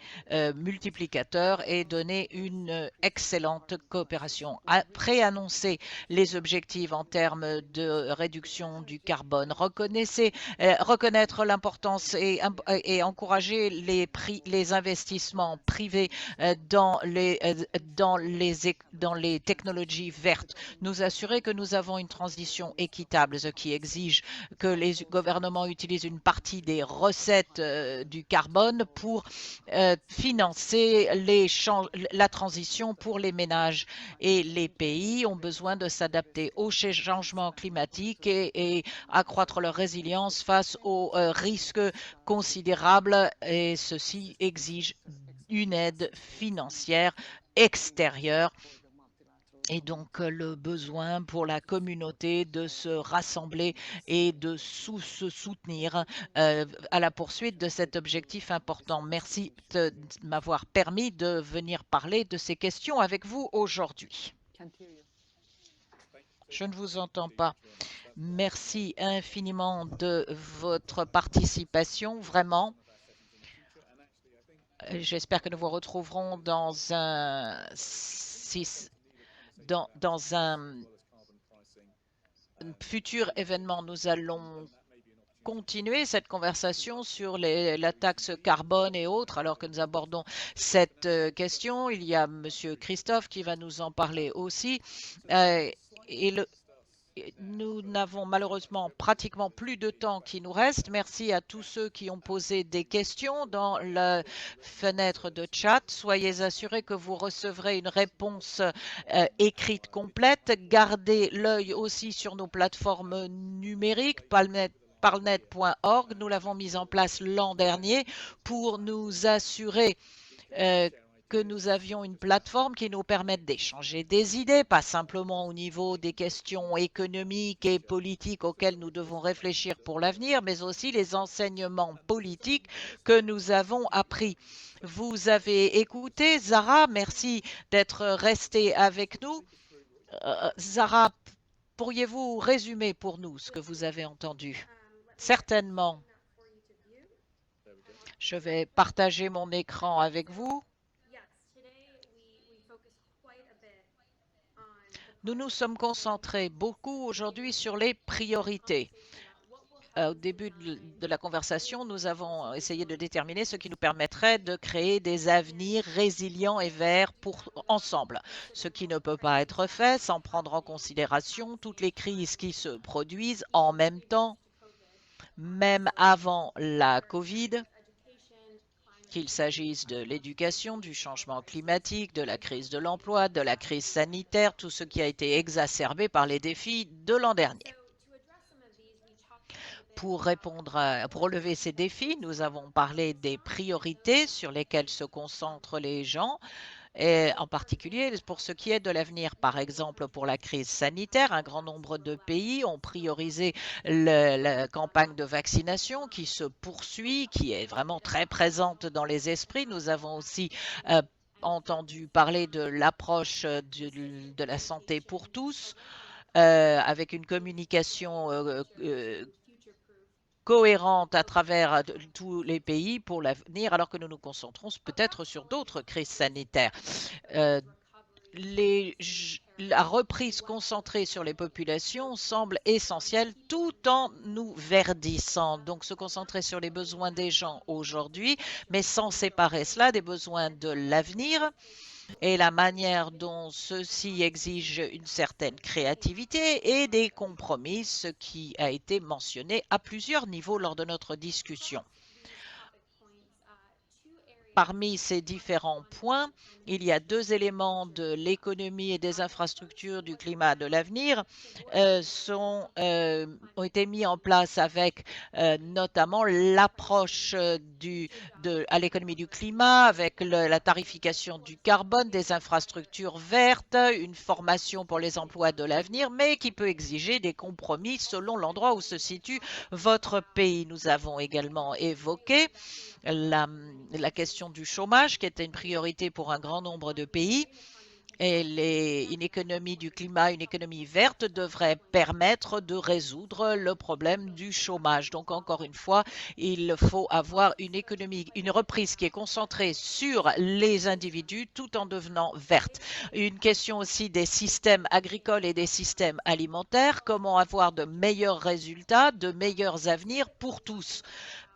multiplicateur et donner une excellente coopération. Préannoncer les objectifs en termes de réduction du carbone, reconnaître l'importance et encourager les investissements privés dans les technologies vertes, nous assurer que nous avons une transition équitable, ce qui exige que les gouvernements utilisent une partie des recettes du carbone pour financer la transition pour les ménages. Et les pays ont besoin de s'adapter au changement climatique et accroître leur résilience face aux risques considérables, et ceci exige une aide financière extérieure et donc le besoin pour la communauté de se rassembler et de se soutenir à la poursuite de cet objectif important. Merci de m'avoir permis de venir parler de ces questions avec vous aujourd'hui. Je ne vous entends pas. Merci infiniment de votre participation, vraiment. J'espère que nous vous retrouverons dans un futur événement. Nous allons continuer cette conversation sur la taxe carbone et autres, alors que nous abordons cette question. Il y a Monsieur Christophe qui va nous en parler aussi. Et nous n'avons malheureusement pratiquement plus de temps qui nous reste. Merci à tous ceux qui ont posé des questions dans la fenêtre de chat. Soyez assurés que vous recevrez une réponse écrite complète. Gardez l'œil aussi sur nos plateformes numériques, Parlnet.org. Nous l'avons mise en place l'an dernier pour nous assurer que nous avions une plateforme qui nous permette d'échanger des idées, pas simplement au niveau des questions économiques et politiques auxquelles nous devons réfléchir pour l'avenir, mais aussi les enseignements politiques que nous avons appris. Vous avez écouté, Zara, merci d'être restée avec nous. Zara, pourriez-vous résumer pour nous ce que vous avez entendu? Certainement. Je vais partager mon écran avec vous. Nous nous sommes concentrés beaucoup aujourd'hui sur les priorités. Au début de la conversation, nous avons essayé de déterminer ce qui nous permettrait de créer des avenirs résilients et verts ensemble, ce qui ne peut pas être fait sans prendre en considération toutes les crises qui se produisent en même temps, même avant la COVID, qu'il s'agisse de l'éducation, du changement climatique, de la crise de l'emploi, de la crise sanitaire, tout ce qui a été exacerbé par les défis de l'an dernier. Pour relever ces défis, nous avons parlé des priorités sur lesquelles se concentrent les gens, et en particulier pour ce qui est de l'avenir. Par exemple, pour la crise sanitaire, un grand nombre de pays ont priorisé la campagne de vaccination qui se poursuit, qui est vraiment très présente dans les esprits. Nous avons aussi entendu parler de l'approche de la santé pour tous, avec une communication cohérente à travers tous les pays pour l'avenir, alors que nous nous concentrons peut-être sur d'autres crises sanitaires. La reprise concentrée sur les populations semble essentielle tout en nous verdissant. Donc, se concentrer sur les besoins des gens aujourd'hui, mais sans séparer cela des besoins de l'avenir. Et la manière dont ceci exige une certaine créativité et des compromis, ce qui a été mentionné à plusieurs niveaux lors de notre discussion. Parmi ces différents points, il y a deux éléments de l'économie et des infrastructures du climat de l'avenir ont été mis en place avec notamment l'approche à l'économie du climat, avec la tarification du carbone, des infrastructures vertes, une formation pour les emplois de l'avenir, mais qui peut exiger des compromis selon l'endroit où se situe votre pays. Nous avons également évoqué la question du chômage, qui était une priorité pour un grand nombre de pays. Et une économie du climat, une économie verte devrait permettre de résoudre le problème du chômage. Donc, encore une fois, il faut avoir une reprise qui est concentrée sur les individus tout en devenant verte. Une question aussi des systèmes agricoles et des systèmes alimentaires. Comment avoir de meilleurs résultats, de meilleurs avenirs pour tous?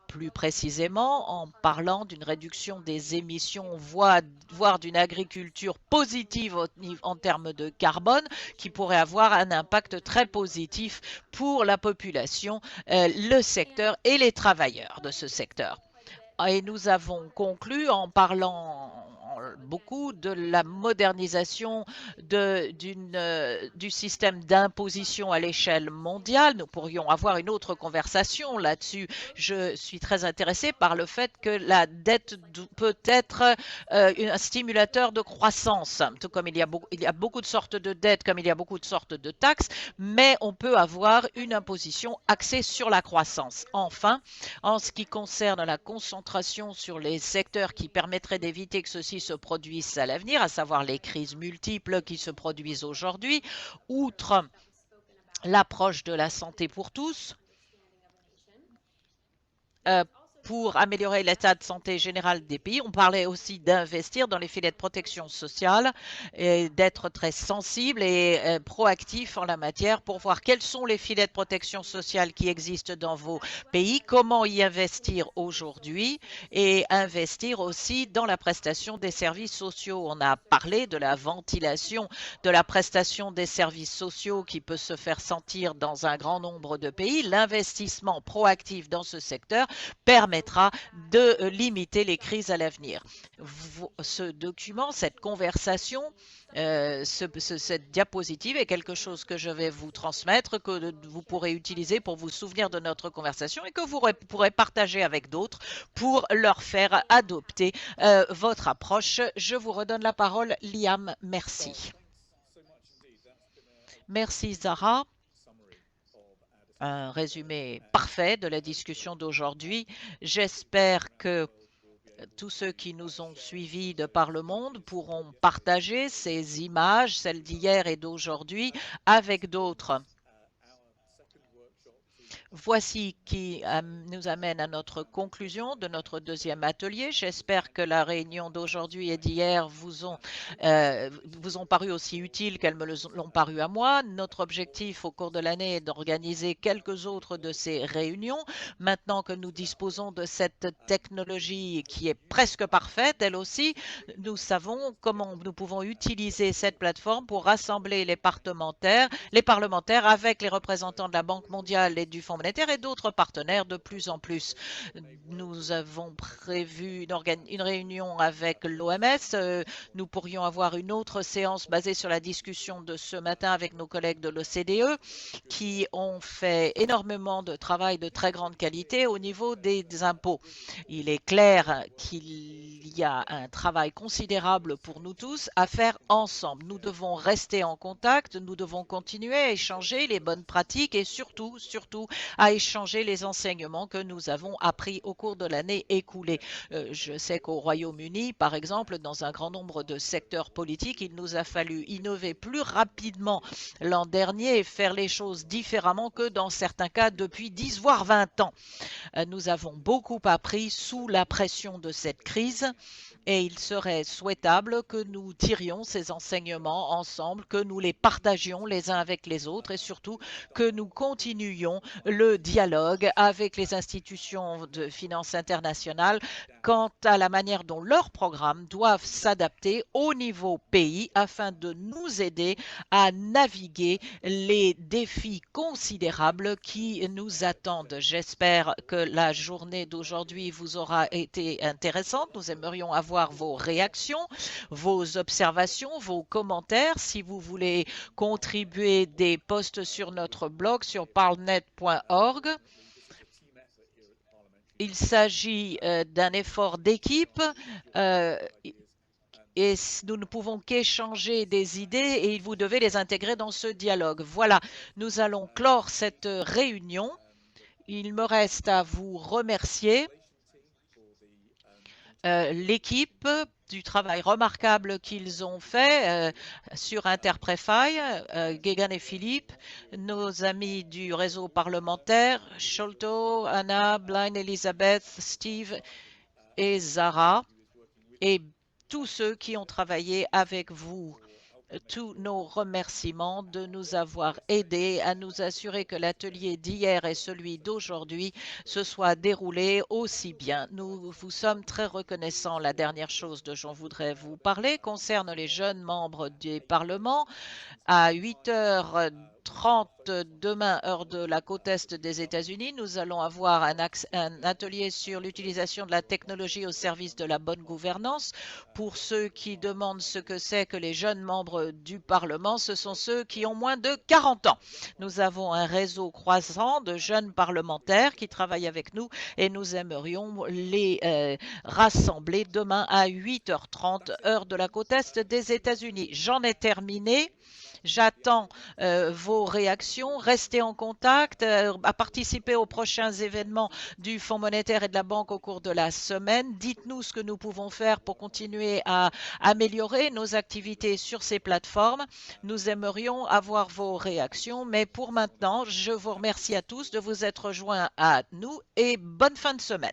Plus précisément en parlant d'une réduction des émissions, voire d'une agriculture positive en termes de carbone, qui pourrait avoir un impact très positif pour la population, le secteur et les travailleurs de ce secteur. Et nous avons conclu en parlant beaucoup de la modernisation du système d'imposition à l'échelle mondiale. Nous pourrions avoir une autre conversation là-dessus. Je suis très intéressée par le fait que la dette peut être un stimulateur de croissance, tout comme il y a beaucoup de sortes de dettes, comme il y a beaucoup de sortes de taxes, mais on peut avoir une imposition axée sur la croissance. Enfin, en ce qui concerne la concentration sur les secteurs qui permettraient d'éviter que ceci se produisent à l'avenir, à savoir les crises multiples qui se produisent aujourd'hui, outre l'approche de la santé pour tous, pour améliorer l'état de santé général des pays. On parlait aussi d'investir dans les filets de protection sociale et d'être très sensible et proactif en la matière pour voir quels sont les filets de protection sociale qui existent dans vos pays, comment y investir aujourd'hui et investir aussi dans la prestation des services sociaux. On a parlé de la ventilation de la prestation des services sociaux qui peut se faire sentir dans un grand nombre de pays. L'investissement proactif dans ce secteur permettra de limiter les crises à l'avenir. Ce document, cette conversation, cette diapositive est quelque chose que je vais vous transmettre, que vous pourrez utiliser pour vous souvenir de notre conversation et que vous pourrez partager avec d'autres pour leur faire adopter votre approche. Je vous redonne la parole, Liam. Merci. Merci, Zara. Un résumé parfait de la discussion d'aujourd'hui. J'espère que tous ceux qui nous ont suivis de par le monde pourront partager ces images, celles d'hier et d'aujourd'hui, avec d'autres. Voici qui nous amène à notre conclusion de notre deuxième atelier. J'espère que la réunion d'aujourd'hui et d'hier vous ont paru aussi utiles qu'elles me l'ont paru à moi. Notre objectif au cours de l'année est d'organiser quelques autres de ces réunions. Maintenant que nous disposons de cette technologie qui est presque parfaite, elle aussi, nous savons comment nous pouvons utiliser cette plateforme pour rassembler les parlementaires avec les représentants de la Banque mondiale et du Fonds monétaire et d'autres partenaires de plus en plus. Nous avons prévu une réunion avec l'OMS. Nous pourrions avoir une autre séance basée sur la discussion de ce matin avec nos collègues de l'OCDE qui ont fait énormément de travail de très grande qualité au niveau des impôts. Il est clair qu'il y a un travail considérable pour nous tous à faire ensemble. Nous devons rester en contact, nous devons continuer à échanger les bonnes pratiques et surtout à échanger les enseignements que nous avons appris au cours de l'année écoulée. Je sais qu'au Royaume-Uni, par exemple, dans un grand nombre de secteurs politiques, il nous a fallu innover plus rapidement l'an dernier et faire les choses différemment que dans certains cas depuis 10 voire 20 ans. Nous avons beaucoup appris sous la pression de cette crise. Et il serait souhaitable que nous tirions ces enseignements ensemble, que nous les partagions les uns avec les autres et surtout que nous continuions le dialogue avec les institutions de finances internationales quant à la manière dont leurs programmes doivent s'adapter au niveau pays afin de nous aider à naviguer les défis considérables qui nous attendent. J'espère que la journée d'aujourd'hui vous aura été intéressante. Nous aimerions avoir vos réactions, vos observations, vos commentaires. Si vous voulez contribuer des posts sur notre blog sur parlnet.org. Il s'agit d'un effort d'équipe et nous ne pouvons qu'échanger des idées et vous devez les intégrer dans ce dialogue. Voilà, nous allons clore cette réunion. Il me reste à vous remercier. L'équipe du travail remarquable qu'ils ont fait sur Interprefy, Guégan et Philippe, nos amis du réseau parlementaire, Sholto, Anna, Blind, Elizabeth, Steve et Zara, et tous ceux qui ont travaillé avec vous. Tous nos remerciements de nous avoir aidés à nous assurer que l'atelier d'hier et celui d'aujourd'hui se soient déroulés aussi bien. Nous vous sommes très reconnaissants. La dernière chose dont je voudrais vous parler concerne les jeunes membres du Parlement. À 8h30 demain, heure de la côte est des États-Unis, nous allons avoir un atelier sur l'utilisation de la technologie au service de la bonne gouvernance. Pour ceux qui demandent ce que c'est que les jeunes membres du Parlement, ce sont ceux qui ont moins de 40 ans. Nous avons un réseau croissant de jeunes parlementaires qui travaillent avec nous et nous aimerions les rassembler demain à 8h30, heure de la côte est des États-Unis. J'en ai terminé. J'attends vos réactions. Restez en contact, à participer aux prochains événements du Fonds monétaire et de la Banque au cours de la semaine. Dites-nous ce que nous pouvons faire pour continuer à améliorer nos activités sur ces plateformes. Nous aimerions avoir vos réactions, mais pour maintenant, je vous remercie à tous de vous être joints à nous et bonne fin de semaine.